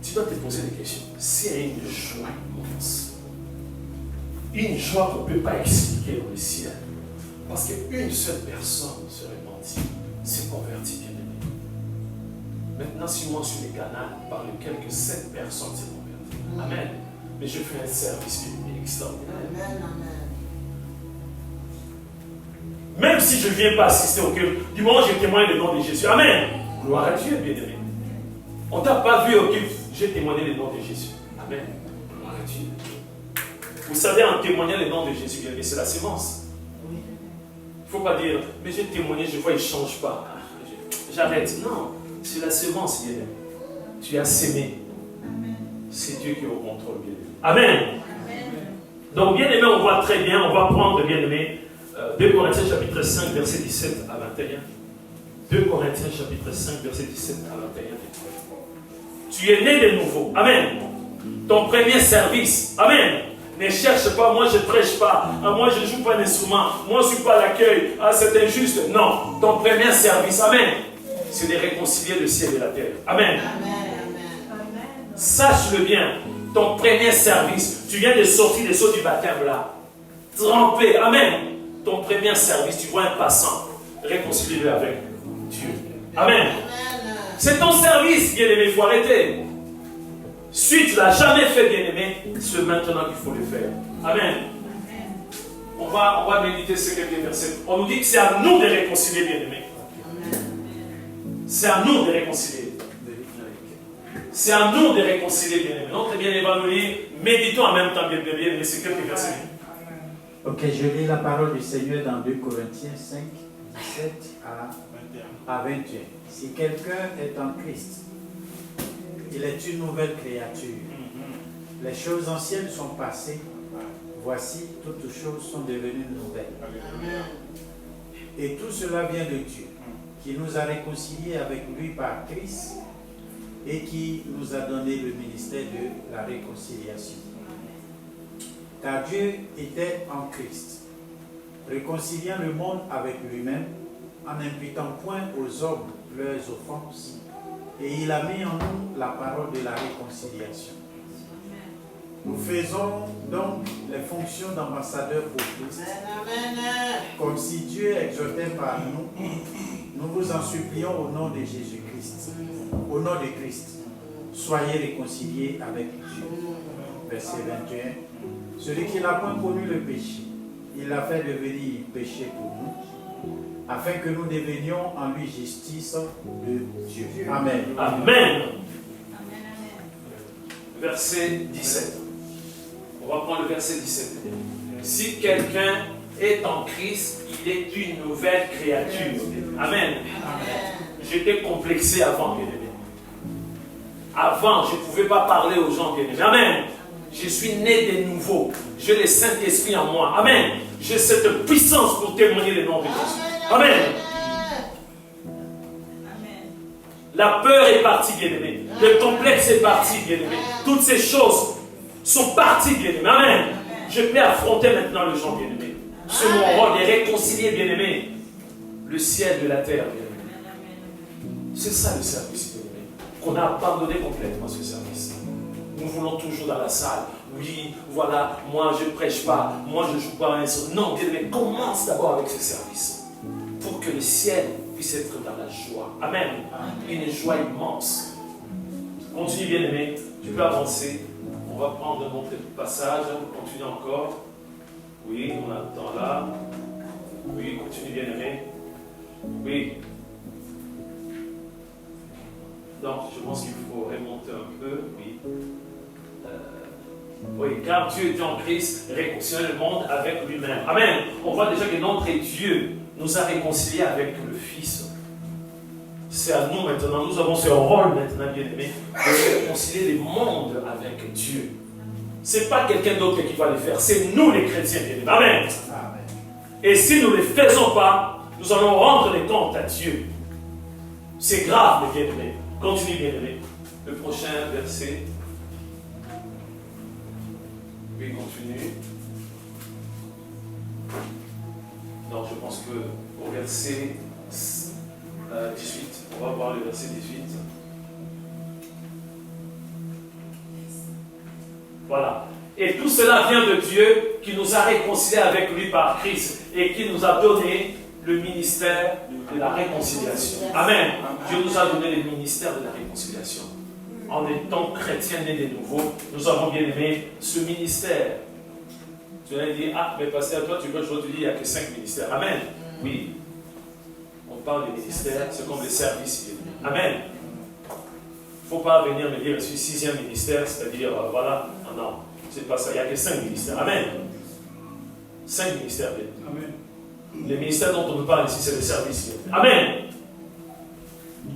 Tu dois te poser des questions. S'il y a une joie immense, une joie qu'on ne peut pas expliquer dans le ciel, parce qu'une seule personne se repentit, s'est convertie, bien aimé. Maintenant, si moi sur les canaux par lesquels que 7 personnes s'est converties, amen. Mais je fais un service extraordinaire. Amen, amen. Même si je ne viens pas assister au culte, du moment où je témoigne le nom de Jésus. Amen. Gloire à Dieu, bien-aimé. On ne t'a pas vu au culte, j'ai témoigné le nom de Jésus. Amen. Gloire à Dieu. Vous savez, en témoignant le nom de Jésus, bien-aimé, c'est la sémence. Il ne faut pas dire, mais j'ai témoigné, je vois, il ne change pas. J'arrête. Non, c'est la sémence, bien-aimé. Tu as sémé. C'est Dieu qui est au contrôle, bien-aimé. Amen. Donc, bien-aimé, on voit très bien, on va prendre, bien-aimé, 2 Corinthiens chapitre 5, verset 17 à 21. 2 Corinthiens chapitre 5, verset 17 à 21. Tu es né de nouveau. Amen. Ton premier service. Amen. Ne cherche pas, moi je ne prêche pas. Moi je ne joue pas un instrument. Moi je ne suis pas à l'accueil. Ah, c'est injuste. Non. Ton premier service. Amen. C'est de réconcilier le ciel et la terre. Amen. Sache-le bien. Ton premier service. Tu viens de sortir des seaux du baptême là. Trempé. Amen. Ton premier service, tu vois un passant, réconcilie-le avec Dieu. Amen. C'est ton service, bien-aimé, il faut arrêter. Si tu ne l'as jamais fait, bien-aimé, c'est maintenant qu'il faut le faire. Amen. On va méditer ce quelques versets. On nous dit que c'est à nous de réconcilier, bien-aimé. C'est à nous de réconcilier. C'est à nous de réconcilier, bien-aimé. Donc, bien évanoui, méditons en même temps, bien-aimé, mais c'est quelques versets. Ok, je lis la parole du Seigneur dans 2 Corinthiens 5, 17 à 21. Si quelqu'un est en Christ, il est une nouvelle créature. Les choses anciennes sont passées. Voici, toutes choses sont devenues nouvelles. Et tout cela vient de Dieu, qui nous a réconciliés avec lui par Christ et qui nous a donné le ministère de la réconciliation. Car Dieu était en Christ, réconciliant le monde avec lui-même, en n'imputant point aux hommes leurs offenses, et il a mis en nous la parole de la réconciliation. Nous faisons donc les fonctions d'ambassadeurs pour Christ, comme si Dieu exhortait par nous, nous vous en supplions au nom de Jésus-Christ, au nom de Christ, soyez réconciliés avec Dieu. Verset 21. Celui qui n'a point connu le péché, il l'a fait devenir péché pour nous, afin que nous devenions en lui justice de Dieu. Amen. Amen. Verset 17. On va prendre le verset 17. Si quelqu'un est en Christ, il est une nouvelle créature. Amen. J'étais complexé avant, bien aimé. Avant, je ne pouvais pas parler aux gens, bien aimé. Amen. Je suis né de nouveau. J'ai le Saint-Esprit en moi. Amen. J'ai cette puissance pour témoigner le nom de Jésus. Amen. La peur est partie, bien-aimé. Le complexe est parti, bien-aimé. Toutes ces choses sont parties, bien-aimé. Amen. Je peux affronter maintenant le gens, bien-aimé. C'est mon rôle de réconcilier, bien-aimé, le ciel de la terre, bien-aimé. C'est ça le service, bien-aimé. Qu'on a abandonné complètement ce service. Nous voulons toujours dans la salle. Oui, voilà, moi je ne prêche pas, moi je ne joue pas un instrument. Non, bien-aimé, commence d'abord avec ce service. Pour que le ciel puisse être dans la joie. Amen. Une joie immense. Continue, bien-aimé. Tu peux avancer. On va prendre notre passage. Continue encore. Oui, on attend là. Oui, continue, bien-aimé. Oui. Donc, je pense qu'il faut remonter un peu. Oui. Oui, car Dieu était en Christ, réconciliant le monde avec lui-même. Amen. On voit déjà que notre Dieu nous a réconciliés avec le Fils. C'est à nous maintenant, nous avons ce rôle maintenant, bien-aimé, de réconcilier le monde avec Dieu. Ce n'est pas quelqu'un d'autre qui va le faire, c'est nous les chrétiens, bien-aimés. Amen. Amen. Et si nous ne le faisons pas, nous allons rendre les comptes à Dieu. C'est grave, mes bien-aimés. Continue, bien-aimé. Le prochain verset. Oui, continue. Non, je pense que au verset 18, on va voir le verset 18. Voilà. Et tout cela vient de Dieu qui nous a réconciliés avec lui par Christ et qui nous a donné le ministère de la réconciliation. Amen. Dieu nous a donné le ministère de la réconciliation. En étant chrétiens nés de nouveau, nous avons bien aimé ce ministère. Tu vas dire, ah, mais pasteur, toi, tu veux, je te dis, il n'y a que 5 ministères. Amen. Oui. On parle des ministères, c'est comme les services. Amen. Il ne faut pas venir me dire, je suis 6e ministère, c'est-à-dire, voilà. Non, c'est pas ça. Il n'y a que 5 ministères. Amen. 5 ministères. Amen. Les ministères dont on nous parle ici, c'est le service. Amen.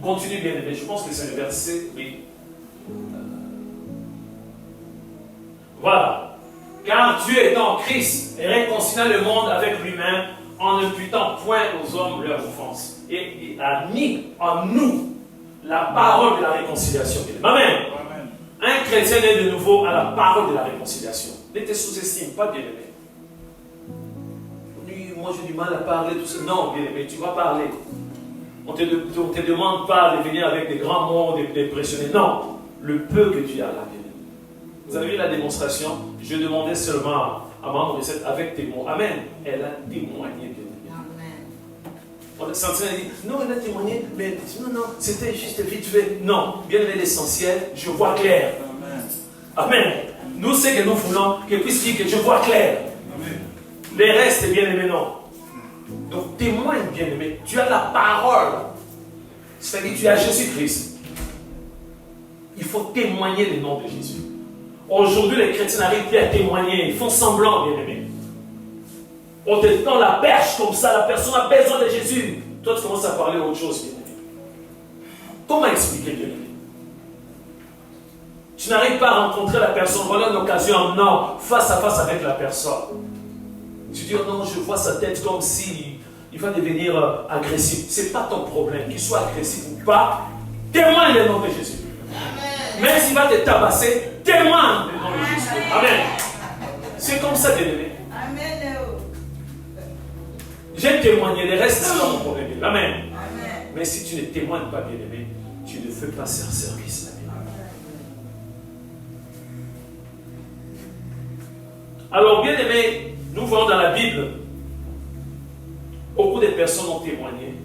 Continue, bien aimé. Je pense que c'est le verset, oui. Voilà. Car Dieu est en Christ et réconciliant le monde avec lui-même en imputant point aux hommes leur offense. Et il a mis en nous la parole de la réconciliation. Amen. Un chrétien né de nouveau a la parole de la réconciliation. Ne te sous-estime pas, bien aimé. Moi j'ai du mal à parler, tout ça. Non, bien aimé, tu vas parler. On ne te demande pas de venir avec des grands mots, d'impressionner. Non, le peu que tu as là, bien aimé. Vous avez vu la démonstration? Je demandais seulement à ma recette avec tes mots. Amen. Elle a témoigné, bien aimé. Amen. On a senti, elle a dit, non, elle a témoigné, mais non, c'était juste vite fait. Non, bien aimé, l'essentiel, je vois clair. Amen. Amen. Nous, ce que nous voulons, que puisse dire que je vois clair. Amen. Les restes, bien aimé, non. Donc, témoigne, bien aimé. Tu as la parole. C'est-à-dire que tu as Jésus-Christ. Il faut témoigner le nom de Jésus. Aujourd'hui, les chrétiens n'arrivent plus à témoigner. Ils font semblant, bien aimé. On te tend la perche comme ça. La personne a besoin de Jésus. Toi, tu commences à parler autre chose, bien aimé. Comment expliquer, bien aimé? Tu n'arrives pas à rencontrer la personne. Voilà une occasion, non, face à face avec la personne. Tu dis, oh non, je vois sa tête comme si il va devenir agressif. Ce n'est pas ton problème. Qu'il soit agressif ou pas, témoigne le nom de Jésus. Amen. Même s'il va te tabasser, témoigne le nom de Jésus. Amen. C'est comme ça, bien aimé. Amen. J'ai témoigné, le reste, c'est pas mon problème. Amen. Amen. Mais si tu ne témoignes pas, bien aimé, tu ne fais pas ce service. Alors, bien aimé, nous voyons dans la Bible, beaucoup de personnes ont témoigné.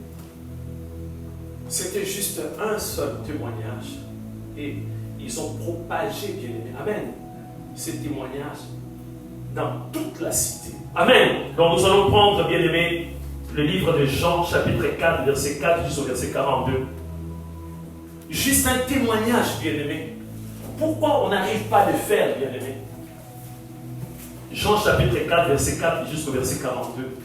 C'était juste un seul témoignage. Et ils ont propagé, bien aimé, amen, ces témoignages dans toute la cité. Amen. Donc nous allons prendre, bien aimé, le livre de Jean, chapitre 4, verset 4 jusqu'au verset 42. Juste un témoignage, bien aimé. Pourquoi on n'arrive pas à le faire, bien aimé? Jean chapitre 4, verset 4 jusqu'au verset 42.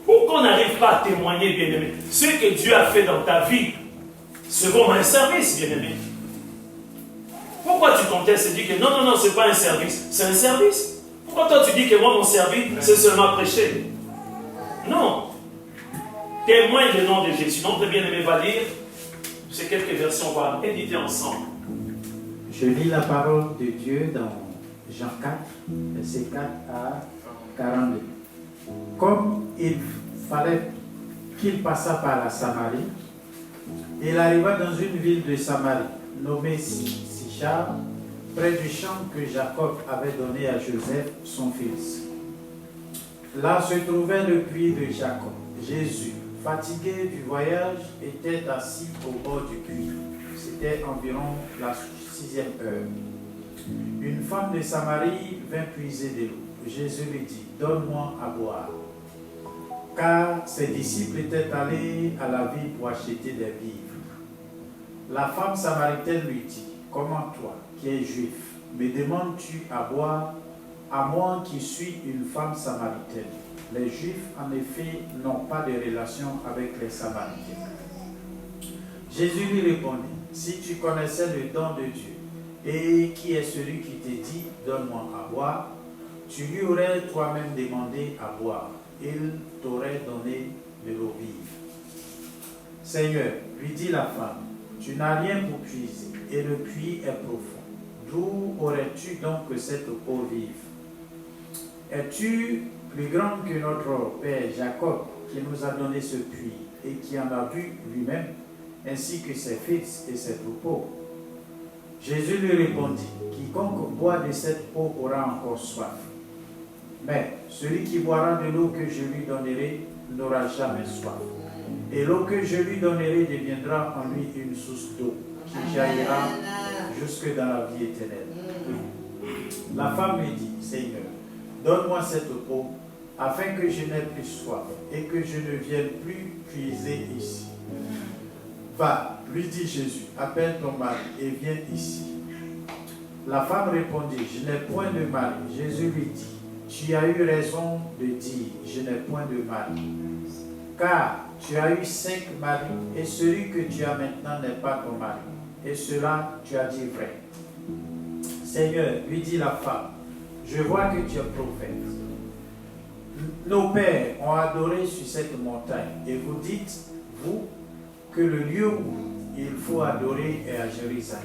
Pourquoi on n'arrive pas à témoigner, bien-aimé? Ce que Dieu a fait dans ta vie, c'est vraiment un service, bien-aimé. Pourquoi tu contestes et dis que non, ce n'est pas un service? C'est un service. Pourquoi toi tu dis que moi, mon service, c'est seulement prêcher? Non. Témoigne le nom de Jésus. Notre bien-aimé va lire ces quelques versions, on va méditer ensemble. Je lis la parole de Dieu dans Jean 4, verset 4 à 42. Comme il fallait qu'il passât par la Samarie, il arriva dans une ville de Samarie, nommée Sichar, près du champ que Jacob avait donné à Joseph, son fils. Là se trouvait le puits de Jacob. Jésus, fatigué du voyage, était assis au bord du puits. C'était environ la 6e heure. Une femme de Samarie vint puiser de l'eau. Jésus lui dit, donne-moi à boire. Car ses disciples étaient allés à la ville pour acheter des vivres. La femme samaritaine lui dit, comment toi, qui es juif, me demandes-tu à boire, à moi qui suis une femme samaritaine? Les Juifs, en effet, n'ont pas de relation avec les Samaritains. Jésus lui répondit, si tu connaissais le don de Dieu, et qui est celui qui te dit, donne-moi à boire, tu lui aurais toi-même demandé à boire. Il t'aurait donné de l'eau vive. Seigneur, lui dit la femme, tu n'as rien pour puiser, et le puits est profond. D'où aurais-tu donc cette eau vive? Es-tu plus grand que notre père Jacob, qui nous a donné ce puits, et qui en a bu lui-même, ainsi que ses fils et ses troupeaux? Jésus lui répondit, quiconque boit de cette eau aura encore soif. Mais celui qui boira de l'eau que je lui donnerai n'aura jamais soif. Et l'eau que je lui donnerai deviendra en lui une source d'eau qui jaillira jusque dans la vie éternelle. La femme lui dit, Seigneur, donne-moi cette eau afin que je n'aie plus soif et que je ne vienne plus puiser ici. Va, lui dit Jésus, appelle ton mari et viens ici. La femme répondit, je n'ai point de mari. Jésus lui dit, tu as eu raison de dire, je n'ai point de mari. Car tu as eu 5 maris, et celui que tu as maintenant n'est pas ton mari. Et cela, tu as dit vrai. Seigneur, lui dit la femme, je vois que tu es prophète. Nos pères ont adoré sur cette montagne, et vous dites, vous, que le lieu où il faut adorer est à Jérusalem.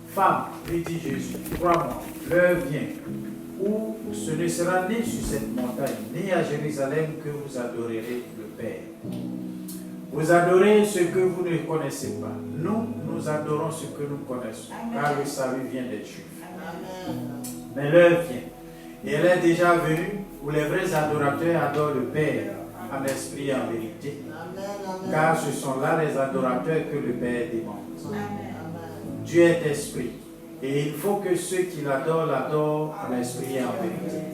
Femme, lui dit Jésus, crois-moi, l'heure vient où ce ne sera ni sur cette montagne, ni à Jérusalem que vous adorerez le Père. Vous adorez ce que vous ne connaissez pas. Nous adorons ce que nous connaissons, car le salut vient des Juifs. Mais l'heure vient, et elle est déjà venue, où les vrais adorateurs adorent le Père en esprit et en vérité, car ce sont là les adorateurs que le Père demande. Dieu est esprit, et il faut que ceux qui l'adorent l'adorent en esprit et en vérité.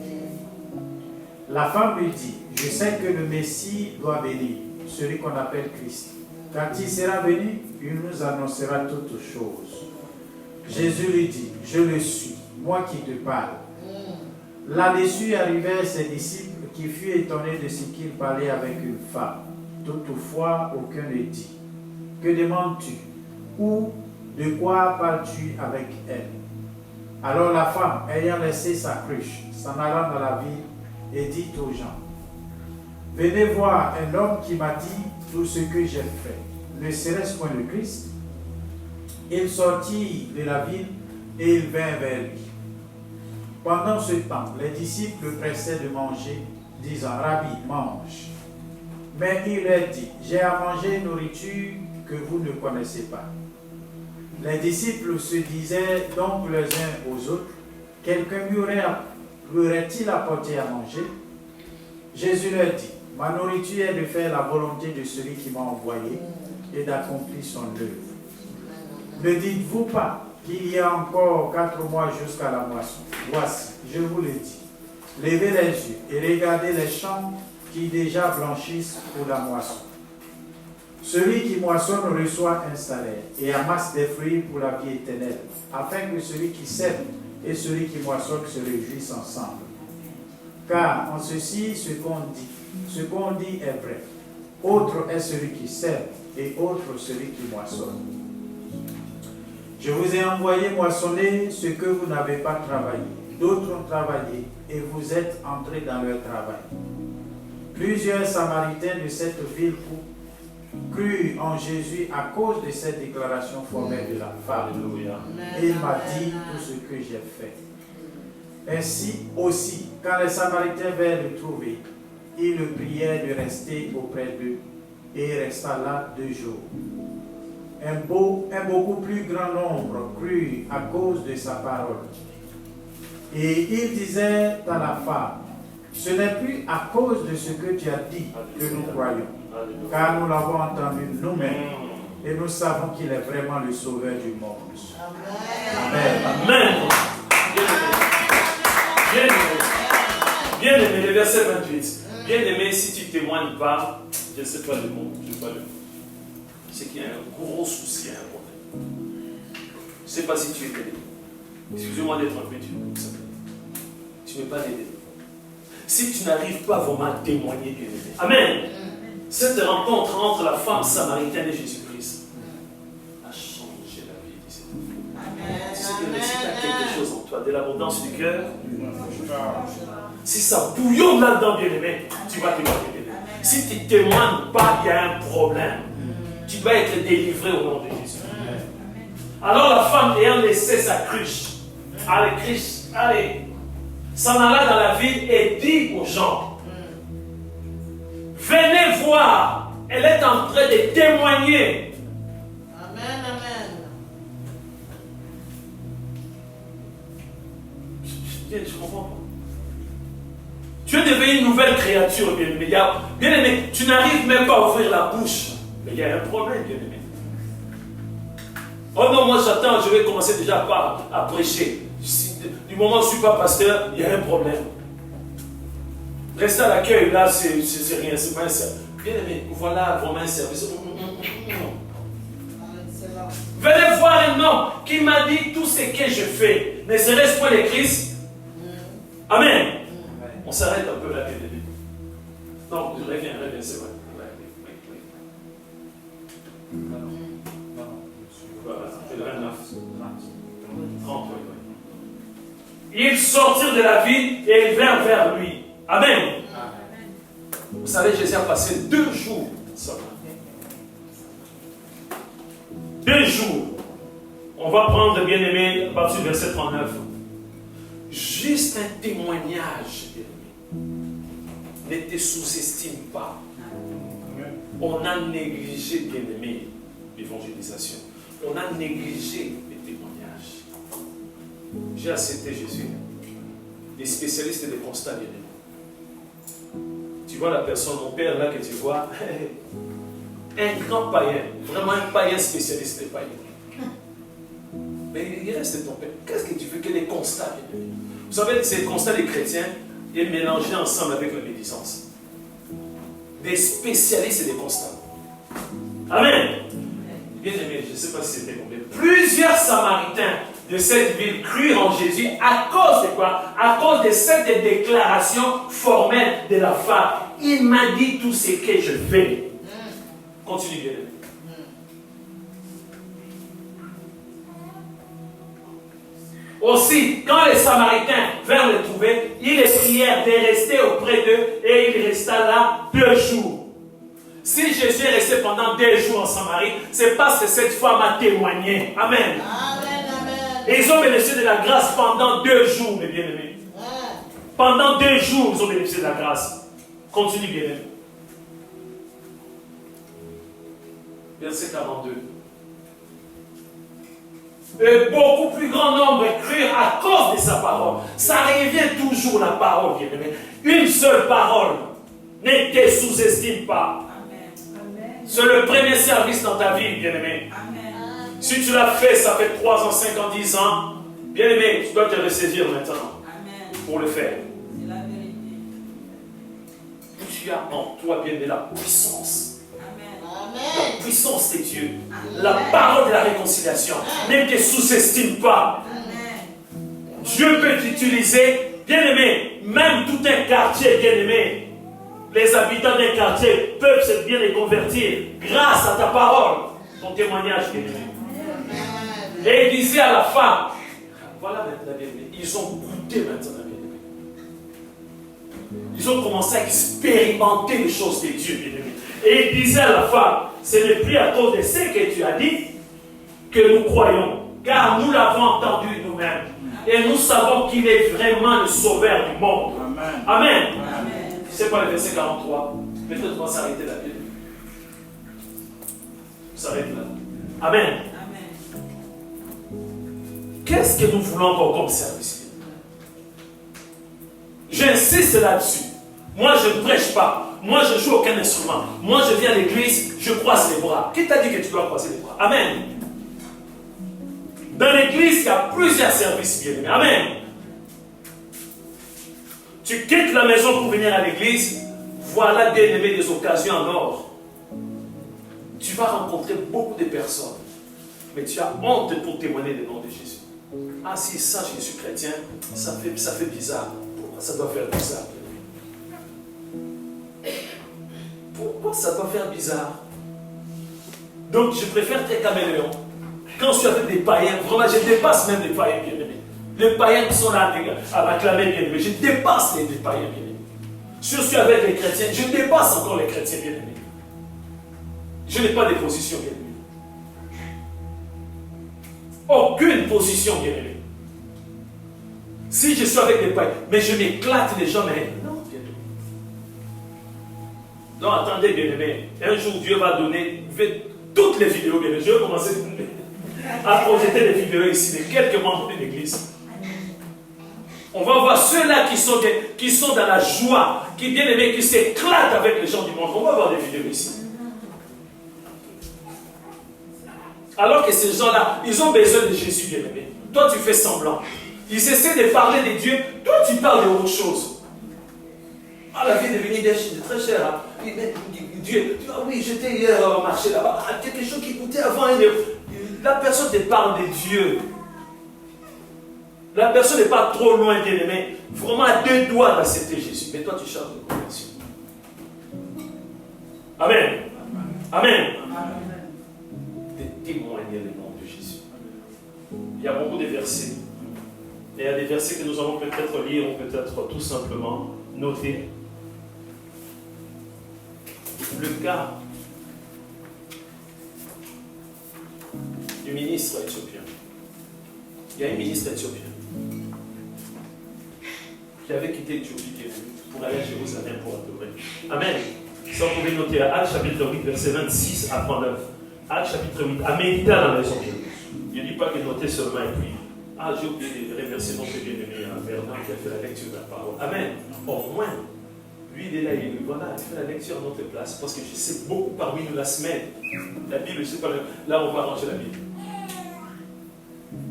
La femme lui dit, je sais que le Messie doit venir, celui qu'on appelle Christ. Quand il sera venu, il nous annoncera toutes choses. Jésus lui dit, je le suis, moi qui te parle. Là-dessus arrivèrent ses disciples qui furent étonnés de ce qu'il parlait avec une femme. Toutefois, aucun ne dit, que demandes-tu? Ou de quoi parles-tu avec elle? Alors la femme, ayant laissé sa cruche, s'en allant dans la ville, et dit aux gens, venez voir un homme qui m'a dit tout ce que j'ai fait. Ne serait-ce point le Christ? Il sortit de la ville et il vint vers lui. Pendant ce temps, les disciples le pressaient de manger, disant, Rabbi, mange. Mais il leur dit, j'ai à manger une nourriture que vous ne connaissez pas. Les disciples se disaient donc les uns aux autres, quelqu'un lui aurait-il apporté à manger? Jésus leur dit, ma nourriture est de faire la volonté de celui qui m'a envoyé et d'accomplir son œuvre. Ne dites-vous pas qu'il y a encore 4 mois jusqu'à la moisson? Voici, je vous le dis, levez les yeux et regardez les champs qui déjà blanchissent pour la moisson. Celui qui moissonne reçoit un salaire et amasse des fruits pour la vie éternelle, afin que celui qui sème et celui qui moissonne se réjouissent ensemble. Car en ceci, ce qu'on dit est vrai. Autre est celui qui sème et autre celui qui moissonne. Je vous ai envoyé moissonner ce que vous n'avez pas travaillé. D'autres ont travaillé et vous êtes entrés dans leur travail. Plusieurs Samaritains de cette ville crurent en Jésus à cause de cette déclaration formelle de la femme. Alléluia. Et il m'a dit tout ce que j'ai fait. Ainsi aussi, quand les Samaritains vinrent le trouver, ils le prièrent de rester auprès d'eux, et il resta là 2 jours. Un beaucoup plus grand nombre crut à cause de sa parole. Et il disait à la femme, ce n'est plus à cause de ce que tu as dit que nous croyons, car nous l'avons entendu nous-mêmes, et nous savons qu'il est vraiment le sauveur du monde. Amen. Amen. Bien-aimé, le verset 28. Bien-aimé, si tu ne témoignes pas, je ne sais pas le mot. c'est qu'il y a un gros souci, un problème. Je ne sais pas si tu es aidé. Excusez-moi d'être un peu dur. Tu n'es pas aidé. Si tu n'arrives pas vraiment à témoigner, bien aimé. Amen. Cette rencontre entre la femme samaritaine et Jésus-Christ a changé la vie de cette femme. Si tu as quelque chose en toi, de l'abondance du cœur, si ça bouillonne là-dedans, bien aimé, tu vas témoigner, bien aimé. Si tu ne témoignes pas, il y a un problème. Tu dois être délivré au nom de Jésus. Alors la femme ayant laissé sa cruche, allez, s'en alla dans la ville et dit aux gens, venez voir, elle est en train de témoigner. Amen, amen. Je comprends pas. Tu es devenu une nouvelle créature, bien-aimé. Bien-aimé, tu n'arrives même pas à ouvrir la bouche. Mais il y a un problème, bien-aimé. Oh non, moi j'attends, je vais commencer déjà à prêcher. Du moment où je ne suis pas pasteur, il y a un problème. Rester à l'accueil, là, c'est rien, c'est pas un service. Bien-aimé, voilà vraiment un service. Venez voir un homme qui m'a dit tout ce que je fais. Ne serait-ce pas le Christ? Amen. On s'arrête un peu là, bien-aimé. Non, je reviens, c'est vrai. Ils sortirent de la ville et ils vinrent vers lui. Amen. Vous savez, Jésus a passé 2 jours seulement. 2 jours. On va prendre, bien aimé, à partir du verset 39. Juste un témoignage, bien aimé. Ne te sous-estime pas. On a négligé, bien aimé, l'évangélisation. On a négligé les témoignages. J'ai accepté Jésus. Des spécialistes des constats, bien aimé. Tu vois la personne, mon père là que tu vois, un grand païen, vraiment un païen spécialiste des païens. Mais il reste ton père. Qu'est-ce que tu fais que les constats, bien aimé? Vous savez, ces constats des chrétiens est mélangé ensemble avec la médisance. Des spécialistes et des constats. Amen. Bien aimé, je ne sais pas si c'était combien. Plusieurs Samaritains de cette ville crurent en Jésus à cause de quoi? À cause de cette déclaration formelle de la femme. Il m'a dit tout ce que je fais. Continue, bien aimé. Aussi, quand les Samaritains vinrent le trouver, ils les prièrent de rester auprès d'eux et il resta là 2 jours. Si Jésus est resté pendant 2 jours en Samarie, c'est parce que cette femme a témoigné. Amen. Amen, amen. Et ils ont bénéficié de la grâce pendant 2 jours, mes bien-aimés. Pendant 2 jours, ils ont bénéficié de la grâce. Continue, bien-aimé. Verset 42. Et beaucoup plus grand nombre crurent à cause de sa parole. Ça revient toujours la parole, bien-aimé. Une seule parole. Ne te sous-estime pas. C'est le premier service dans ta vie, bien-aimé. Si tu l'as fait, ça fait 3 ans, 5 ans, 10 ans, bien-aimé, tu dois te ressaisir maintenant. Pour le faire. C'est la vérité. Tu as en toi, bien-aimé, la puissance. La puissance de Dieu. Amen. La parole de la réconciliation. Ne te sous-estime pas. Dieu peut t'utiliser, bien-aimé, même tout un quartier, bien-aimé. Les habitants d'un quartier peuvent se bien les convertir grâce à ta parole, ton témoignage, bien-aimé. Et il disait à la femme, voilà maintenant, bien-aimé, ils ont goûté maintenant, bien-aimé. Ils ont commencé à expérimenter les choses de Dieu, bien-aimé. Et il disait à la femme, ce n'est plus à cause de ce que tu as dit que nous croyons, car nous l'avons entendu nous-mêmes. Et nous savons qu'il est vraiment le sauveur du monde. Amen. Amen. C'est pas le verset 43. Peut-être qu'on va s'arrêter là. On s'arrête là. Amen. Qu'est-ce que nous voulons encore comme service? J'insiste là-dessus. Moi, je ne prêche pas. Moi, je ne joue aucun instrument. Moi, je viens à l'église, je croise les bras. Qui t'a dit que tu dois croiser les bras? Amen. Dans l'église, il y a plusieurs services, bien aimés. Amen. Tu quittes la maison pour venir à l'église, voilà, bien aimé, des occasions en or. Tu vas rencontrer beaucoup de personnes, mais tu as honte pour témoigner le nom de Jésus. Ah, si ça, je suis chrétien, ça fait bizarre. Pourquoi ça doit faire bizarre? Pourquoi ça doit faire bizarre? Donc, je préfère être caméléon. Quand je suis avec des païens, vraiment, je dépasse même les païens bien-aimés. Les païens qui sont là à m'acclamer bien-aimés, je dépasse les païens bien-aimés. Si je suis avec les chrétiens, je dépasse encore les chrétiens bien-aimés. Je n'ai pas de position bien-aimée. Aucune position bien-aimée. Si je suis avec des païens, mais je m'éclate les gens, mais non, bien-aimé. Donc attendez, bien-aimé, un jour Dieu va donner toutes les vidéos, bien-aimé. Je vais commencer à projeter des vidéos ici de quelques membres de l'église. On va voir ceux-là qui sont dans la joie, qui bien-aimés, qui s'éclatent avec les gens du monde. On va voir des vidéos ici. Alors que ces gens-là, ils ont besoin de Jésus, bien-aimé. Toi, tu fais semblant. Ils essaient de parler de Dieu. Toi, tu parles de autre chose. Ah, la vie est devenue très chère. Hein. Dieu, ah oui, j'étais hier au marché là-bas. Ah, quelque chose qui coûtait avant. La personne te parle de Dieu. La personne n'est pas trop loin, bien-aimé. Vraiment à 2 doigts d'accepter Jésus. Mais toi, tu changes de conversion. Amen. Amen. De témoigner le nom de Jésus. Il y a beaucoup de versets. Et il y a des versets que nous allons peut-être lire ou peut-être tout simplement noter. Le cas du ministre éthiopien. Il y a un ministre éthiopien qui avait quitté l'Éthiopie pour aller à Jérusalem pour adorer. Amen. Ça, vous pouvez noter à Actes chapitre 8, verset 26 à 39. Actes chapitre 8, à méditer dans la maison. Je ne dis pas que noter seulement et puis. Ah, j'ai oublié de remercier notre bien-aimé Bernard qui a fait la lecture de la parole. Amen. Au moins, lui, il est là, il fait la lecture à notre place. Parce que je sais beaucoup parmi nous la semaine. La Bible, je ne sais pas, là on va ranger la Bible.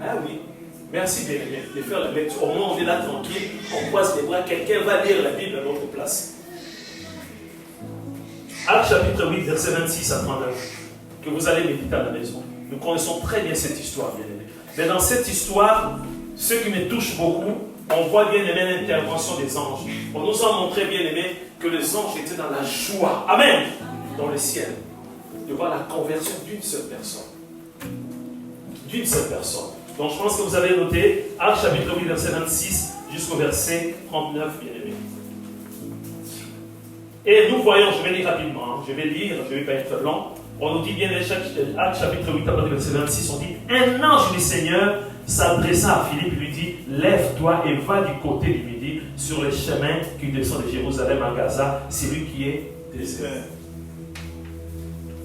Ah oui. Merci bien-aimé de faire la lecture. Au moins, on est là tranquille, on croise les bras, quelqu'un va lire la Bible à notre place. Actes chapitre 8, verset 26 à 39, que vous allez méditer à la maison. Nous connaissons très bien cette histoire, bien-aimé. Mais dans cette histoire, ce qui me touche beaucoup, on voit bien-aimé l'intervention des anges. On nous a montré, bien-aimé, que les anges étaient dans la joie. Amen. Dans le ciel. De voir la conversion d'une seule personne. D'une seule personne. Donc je pense que vous avez noté Actes chapitre 8, verset 26 jusqu'au verset 39, bien-aimé. Et nous voyons, je vais lire rapidement, hein, je vais ne vais pas être long. On nous dit bien, Actes chapitre 8, verset 26, on dit: un ange du Seigneur s'adressa à Philippe et lui dit: lève-toi et va du côté du midi sur le chemin qui descend de Jérusalem à Gaza, c'est lui qui est désert.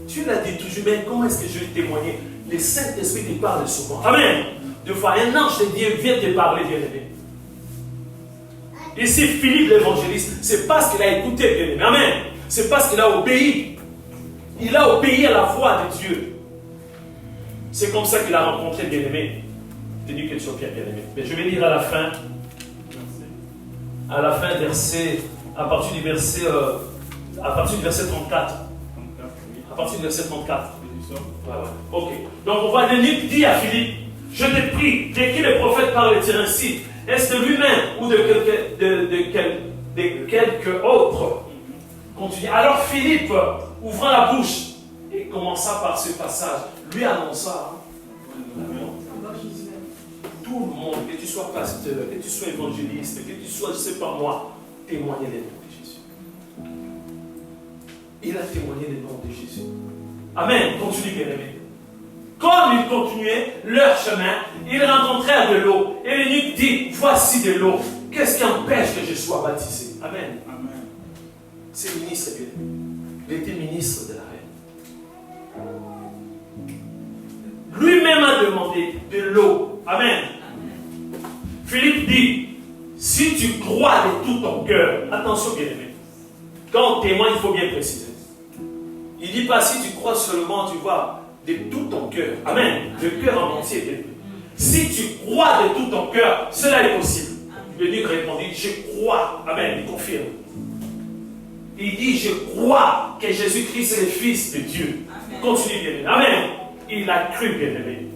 Tu l'as dit toujours, mais comment est-ce que je vais témoigner? Le Saint-Esprit te parle souvent. Amen. Deux fois, un ange de Dieu vient te parler, bien-aimé. Ici, Philippe l'évangéliste, c'est parce qu'il a écouté, bien-aimé. Amen. C'est parce qu'il a obéi. Il a obéi à la voix de Dieu. C'est comme ça qu'il a rencontré, bien-aimé, tenu que tu sois bien-aimé. Mais je vais lire à la fin, verset, à partir du verset 34. À partir du verset 34. Ok. Donc on voit l'eunuque dit à Philippe: je te prie, de qui le prophète parle-t-il ainsi? Est-ce de lui-même ou de quelque autre? Continue. Alors Philippe, ouvrant la bouche, et commença par ce passage, lui annonça tout le monde, que tu sois pasteur, que tu sois évangéliste, que tu sois, je ne sais pas moi, témoigner les noms de Jésus. Il a témoigné les noms de Jésus. Amen. Continue, bien-aimé. Comme ils continuaient leur chemin, ils rencontrèrent de l'eau. Et l'eunuque dit: voici de l'eau. Qu'est-ce qui empêche que je sois baptisé? Amen. Amen. C'est le ministre, bien-aimé. Il était ministre de la reine. Lui-même a demandé de l'eau. Amen. Philippe dit: si tu crois de tout ton cœur, attention, bien-aimé. Quand on témoigne, il faut bien préciser. Il ne dit pas si tu crois seulement, tu vois, de tout ton cœur. Amen. Le cœur en entier, bien-aimé. Si tu crois de tout ton cœur, cela est possible. Le Dieu répondit: je crois. Amen. Il confirme. Il dit: je crois que Jésus-Christ est le Fils de Dieu. Amen. Continue, bien-aimé. Amen. Il a cru, bien-aimé.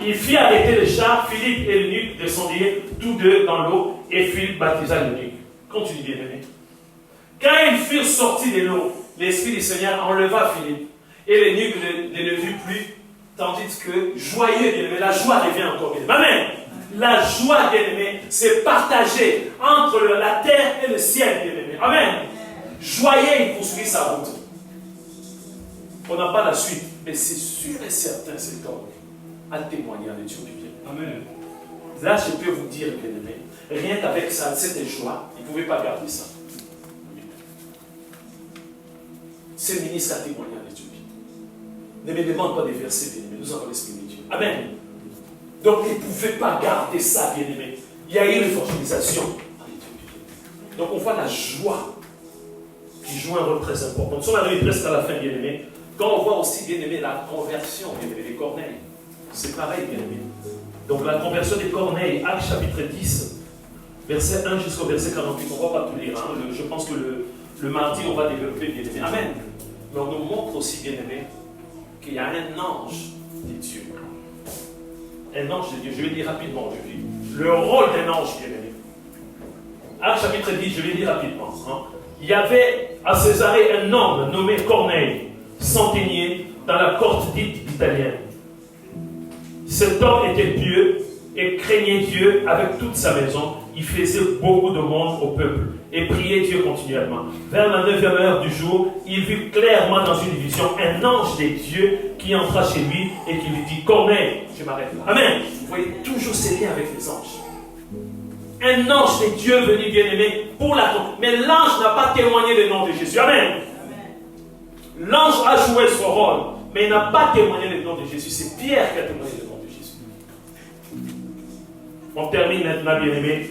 Il fit arrêter le char. Philippe et l'eunuque descendirent tous deux dans l'eau et Philippe baptisa l'eunuque. Continue, bien-aimé. Quand ils furent sortis de l'eau, l'Esprit du Seigneur enleva Philippe et l'eunuque ne le vit plus, tandis que joyeux, bien-aimé, la joie devient encore bien-aimé. Amen. La joie, bien-aimé, c'est partagé entre la terre et le ciel, bien-aimé. Amen. Joyeux, il poursuit sa route. On n'a pas la suite, mais c'est sûr et certain cet homme a témoigné en Éthiopie. Amen. Là, je peux vous dire, bien-aimé, rien qu'avec ça, cette joie, il ne pouvait pas garder ça. Ce ministre a témoigné en Éthiopie. Ne me demande pas des versets, bien-aimé, nous avons l'Esprit de Dieu. Amen. Donc, il ne pouvait pas garder ça, bien-aimé. Il y a eu une évangélisation en Éthiopie. Donc, on voit la joie qui joue un rôle très important. Nous sommes arrivés presque à la fin, bien-aimé. Quand on voit aussi, bien-aimé, la conversion, bien-aimé, des Corneilles, c'est pareil, bien-aimé. Donc, la conversion des Corneilles, Actes chapitre 10, verset 1 jusqu'au verset 48. On ne va pas tout lire. Hein. Je pense que le mardi, on va développer, bien-aimé. Amen. Mais on nous montre aussi, bien-aimé, qu'il y a un ange de Dieu. Un ange de Dieu. Je vais dire rapidement aujourd'hui. Le rôle d'un ange, bien-aimé. Actes chapitre 10, je vais dire rapidement. Hein. Il y avait à Césarée un homme nommé Corneille, centenier, dans la cohorte dite italienne. Cet homme était pieux et craignait Dieu avec toute sa maison. Il faisait beaucoup de monde au peuple et priait Dieu continuellement. Vers la 9e heure du jour, il vit clairement dans une vision un ange de Dieu qui entra chez lui et qui lui dit: Corneille, je m'arrête là. Amen. Vous voyez toujours ces liens avec les anges. Un ange de Dieu venu, bien-aimé, pour la tombe. Mais l'ange n'a pas témoigné le nom de Jésus. Amen. L'ange a joué son rôle, mais il n'a pas témoigné le nom de Jésus. C'est Pierre qui a témoigné le nom de Jésus. On termine maintenant, bien-aimé.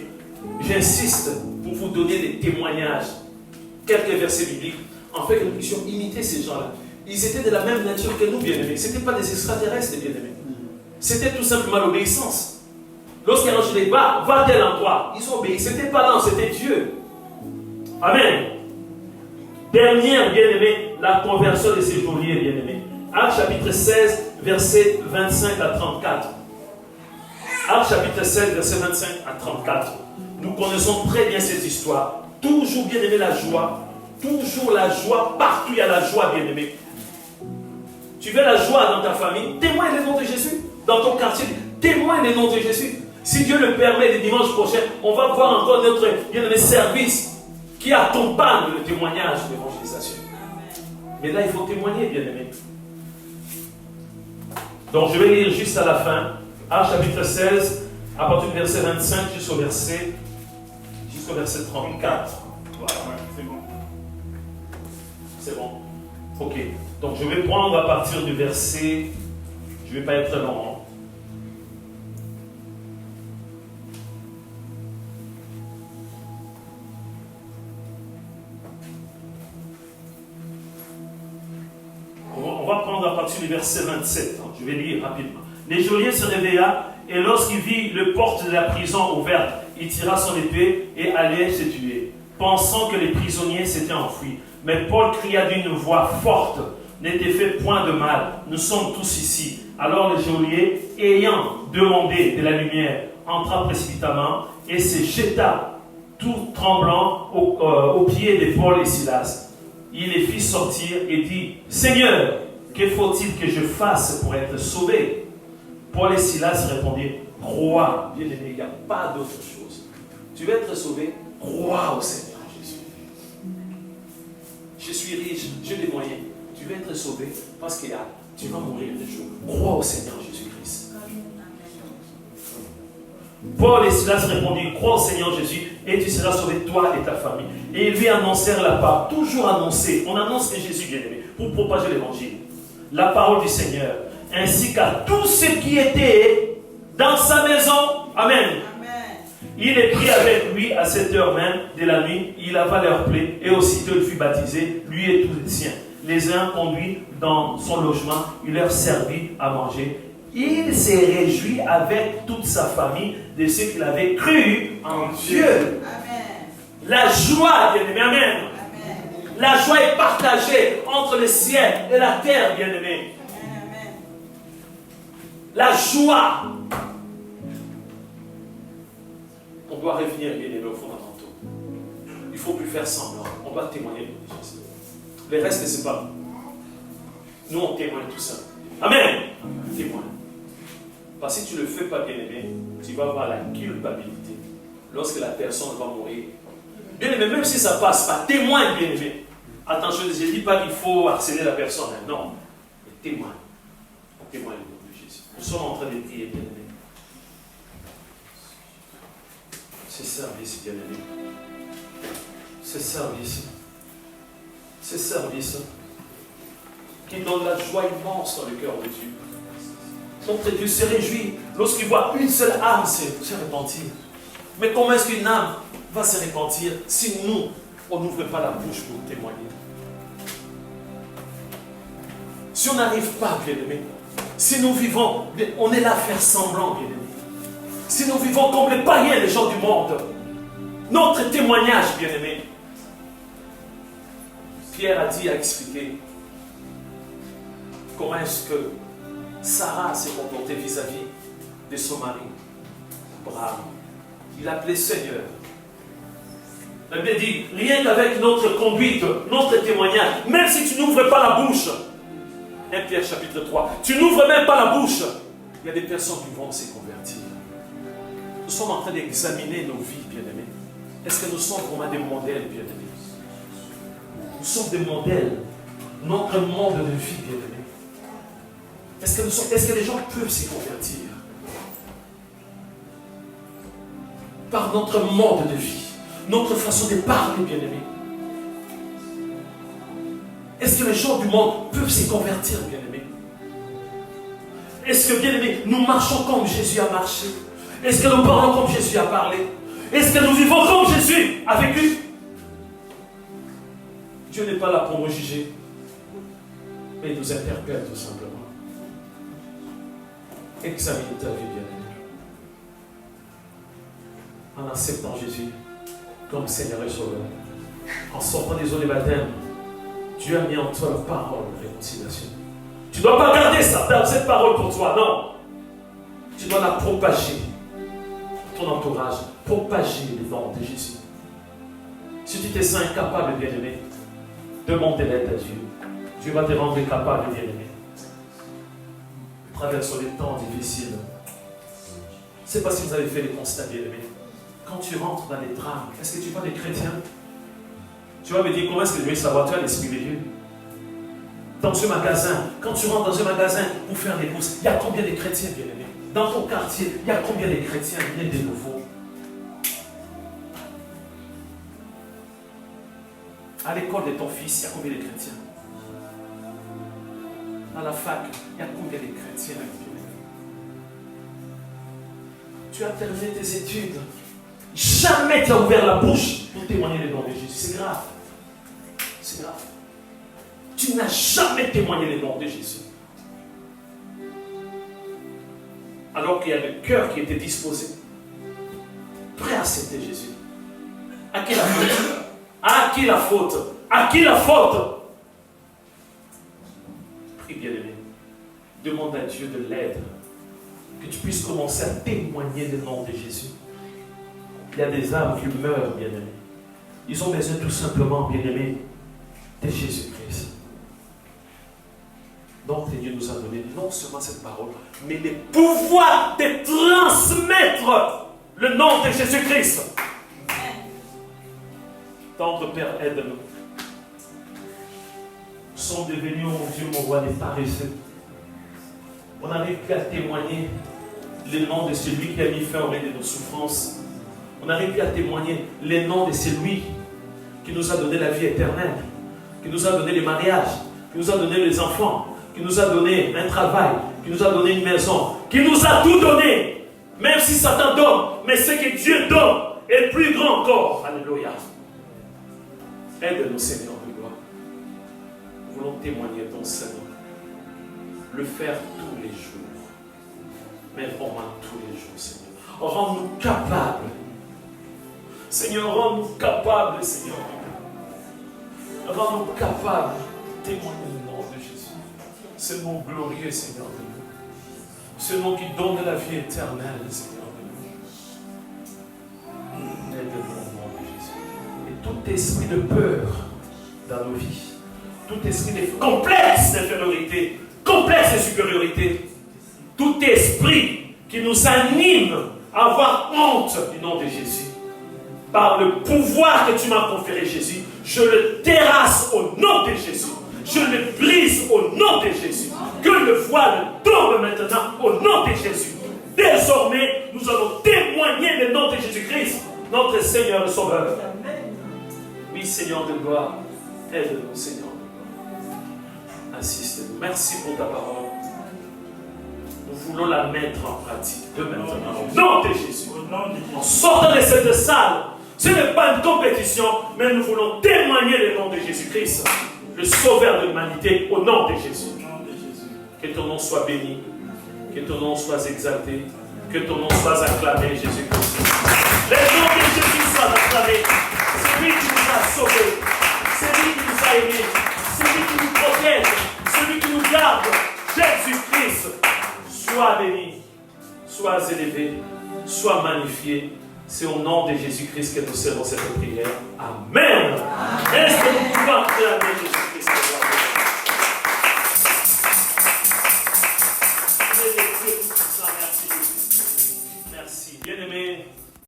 J'insiste pour vous donner des témoignages, quelques versets bibliques, en fait que nous puissions imiter ces gens-là. Ils étaient de la même nature que nous, bien-aimés. Ce n'étaient pas des extraterrestres, bien-aimés. C'était tout simplement l'obéissance. Lorsqu'un ange dit, va à tel endroit, ils ont obéi. Ce n'était pas l'ange, c'était Dieu. Amen. Dernière, bien-aimé, la conversion de ces geôliers, bien-aimés. Actes chapitre 16, versets 25 à 34. Actes chapitre 16, versets 25 à 34. Nous connaissons très bien cette histoire. Toujours, bien-aimé, la joie. Toujours la joie. Partout, il y a la joie, bien-aimé. Tu veux la joie dans ta famille? Témoigne le nom de Jésus. Dans ton quartier, témoigne le nom de Jésus. Si Dieu le permet, le dimanche prochain, on va voir encore notre, bien-aimé, service qui accompagne le témoignage de l'évangélisation. Mais là, il faut témoigner, bien-aimé. Donc, je vais lire juste à la fin. Actes chapitre 16, à partir du verset 25 jusqu'au verset 34. Voilà, c'est bon. C'est bon. Ok. Donc, je vais prendre à partir du verset. Je ne vais pas être très long. Hein. On va prendre à partir du verset 27. Hein. Je vais lire rapidement. Les geôliers se réveilla et lorsqu'il vit les portes de la prison ouvertes, il tira son épée et allait se tuer, pensant que les prisonniers s'étaient enfuis. Mais Paul cria d'une voix forte: ne te fais point de mal, nous sommes tous ici. Alors le geôlier, ayant demandé de la lumière, entra précipitamment et se jeta tout tremblant aux pieds de Paul et Silas. Il les fit sortir et dit: Seigneur, que faut-il que je fasse pour être sauvé? Paul et Silas répondirent: crois, bien-aimé, il n'y a pas d'autre chose. Tu veux être sauvé? Crois au Seigneur Jésus. Je suis riche, j'ai des moyens. Tu veux être sauvé parce que tu vas mourir un jour. Crois au Seigneur Jésus-Christ. Paul et Silas répondirent: crois au Seigneur Jésus et tu seras sauvé, toi et ta famille. Et ils lui annoncèrent la parole. Toujours annoncé. On annonce que Jésus, bien-aimé, pour propager l'évangile. La parole du Seigneur, ainsi qu'à tous ceux qui étaient dans sa maison. Amen. Il est pris avec lui à cette heure même de la nuit. Il lava leurs plaies et aussitôt il fut baptisé, lui et tous les siens. Les uns conduits dans son logement, il leur servit à manger. Il s'est réjoui avec toute sa famille de ce qu'il avait cru en Dieu. Amen. La joie, bien-aimé. Amen. La joie est partagée entre le ciel et la terre, bien-aimés. La joie. On doit revenir, bien-aimés, aux fondamentaux. Il ne faut plus faire semblant. On doit témoigner de Jésus. Le reste, c'est pas nous. Nous, on témoigne tout ça. Amen. Témoigne. Parce que si tu ne le fais pas, bien-aimé, tu vas avoir la culpabilité lorsque la personne va mourir. Bien-aimé, même si ça ne passe pas, témoigne, bien-aimé. Attention, je ne dis pas qu'il faut harceler la personne. Non. Mais témoigne. Témoigne le nom de Jésus. Nous sommes en train de prier, bien-aimé. Ce service, bien-aimé. Ce service. Ce service qui donne la joie immense dans le cœur de Dieu. Notre Dieu se réjouit lorsqu'il voit une seule âme se repentir. Mais comment est-ce qu'une âme va se repentir si nous, on n'ouvre pas la bouche pour témoigner? Si on n'arrive pas, bien-aimé, si nous vivons, on est là à faire semblant, bien-aimé. Si nous vivons comme les païens, les gens du monde, notre témoignage, bien-aimé, Pierre a dit, a expliqué comment est-ce que Sarah s'est comportée vis-à-vis de son mari. Bravo. Il l'appelait Seigneur. La Bible dit, rien qu'avec notre conduite, notre témoignage, même si tu n'ouvres pas la bouche, 1 Pierre chapitre 3, tu n'ouvres même pas la bouche, il y a des personnes qui vont se convertir. Nous sommes en train d'examiner nos vies, bien-aimés. Est-ce que nous sommes vraiment des modèles, bien-aimés? Nous sommes des modèles. Notre monde de vie, bien-aimés. Est-ce que les gens peuvent s'y convertir? Par notre mode de vie, notre façon de parler, bien-aimés. Est-ce que les gens du monde peuvent s'y convertir, bien-aimés? Est-ce que, bien-aimés, nous marchons comme Jésus a marché? Est-ce que nous parlons comme Jésus a parlé? Est-ce que nous vivons comme Jésus a vécu? Dieu n'est pas là pour nous juger, mais il nous interpelle tout simplement. Examine ta vie, bien-aimé. En acceptant Jésus comme Seigneur et Sauveur, en sortant des eaux de baptême, Dieu a mis en toi la parole de réconciliation. Tu ne dois pas garder cette parole pour toi, non. Tu dois la propager. Ton entourage, propager les noms de Jésus. Si tu te sens incapable, bien-aimé, demande l'aide à Dieu. Dieu va te rendre capable, bien-aimé. Traversons les temps difficiles. Je ne sais pas si vous avez fait les constats, bien-aimé. Quand tu rentres dans les drames, est-ce que tu vois des chrétiens? Tu vas me dire, comment est-ce que je vais savoir? Tu as l'Esprit de Dieu. Dans ce magasin, quand tu rentres dans un magasin pour faire des courses, il y a combien de chrétiens, bien-aimés? Dans ton quartier, il y a combien de chrétiens nés de nouveau? À l'école de ton fils, il y a combien de chrétiens? À la fac, il y a combien de chrétiens? Tu as terminé tes études. Jamais tu as ouvert la bouche pour témoigner les noms de Jésus. C'est grave. C'est grave. Tu n'as jamais témoigné les noms de Jésus. Alors qu'il y a le cœur qui était disposé, prêt à accepter Jésus. À qui la faute? À qui la faute? À qui la faute? Prie, bien-aimé. Demande à Dieu de l'aide. Que tu puisses commencer à témoigner le nom de Jésus. Il y a des âmes qui meurent, bien-aimés. Ils ont besoin tout simplement, bien-aimés, de Jésus-Christ. Donc, Dieu nous a donné non seulement cette parole, mais le pouvoir de transmettre le nom de Jésus-Christ. Tendre Père, aide-nous. Nous sommes devenus, mon Dieu, mon roi, des paresseux. On n'arrive plus à témoigner le nom de celui qui a mis fin au règne de nos souffrances. On n'arrive plus à témoigner le nom de celui qui nous a donné la vie éternelle, qui nous a donné le mariage, qui nous a donné les enfants, qui nous a donné un travail, qui nous a donné une maison, qui nous a tout donné. Même si Satan donne, mais ce que Dieu donne est plus grand encore. Alléluia. Aide-nous, Seigneur de gloire. Nous voulons témoigner ton salut. Le faire tous les jours. Mais vraiment tous les jours, Seigneur. Rends-nous capables. Seigneur, rends-nous capables, Seigneur. Rends-nous capables de témoigner le nom de Jésus. Ce nom glorieux, Seigneur de nous. Ce nom qui donne la vie éternelle, Seigneur de nous. Aide-nous au nom de Jésus. Et tout esprit de peur dans nos vies, tout esprit de complexe d'infériorité, complexe de supériorité, tout esprit qui nous anime à avoir honte du nom de Jésus, par le pouvoir que tu m'as conféré, Jésus, je le terrasse au nom de Jésus. Je le brise au nom de Jésus. Que le voile tombe maintenant au nom de Jésus. Désormais, nous allons témoigner le nom de Jésus-Christ, notre Seigneur et Sauveur. Oui, Seigneur de gloire, aide-nous, Seigneur de gloire. Assiste-nous. Merci pour ta parole. Nous voulons la mettre en pratique de maintenant. Au nom de Jésus. En sortant de cette salle, ce n'est pas une compétition, mais nous voulons témoigner le nom de Jésus-Christ, le Sauveur de l'humanité, au nom de Jésus. Que ton nom soit béni, que ton nom soit exalté, que ton nom soit acclamé, Jésus-Christ. Le nom de Jésus soit acclamé. C'est lui qui nous a sauvés, c'est lui qui nous a aimés, c'est lui qui nous protège, celui qui nous garde. Jésus-Christ, sois béni, sois élevé, sois magnifié. C'est au nom de Jésus-Christ que nous servons cette prière. Amen. Amen.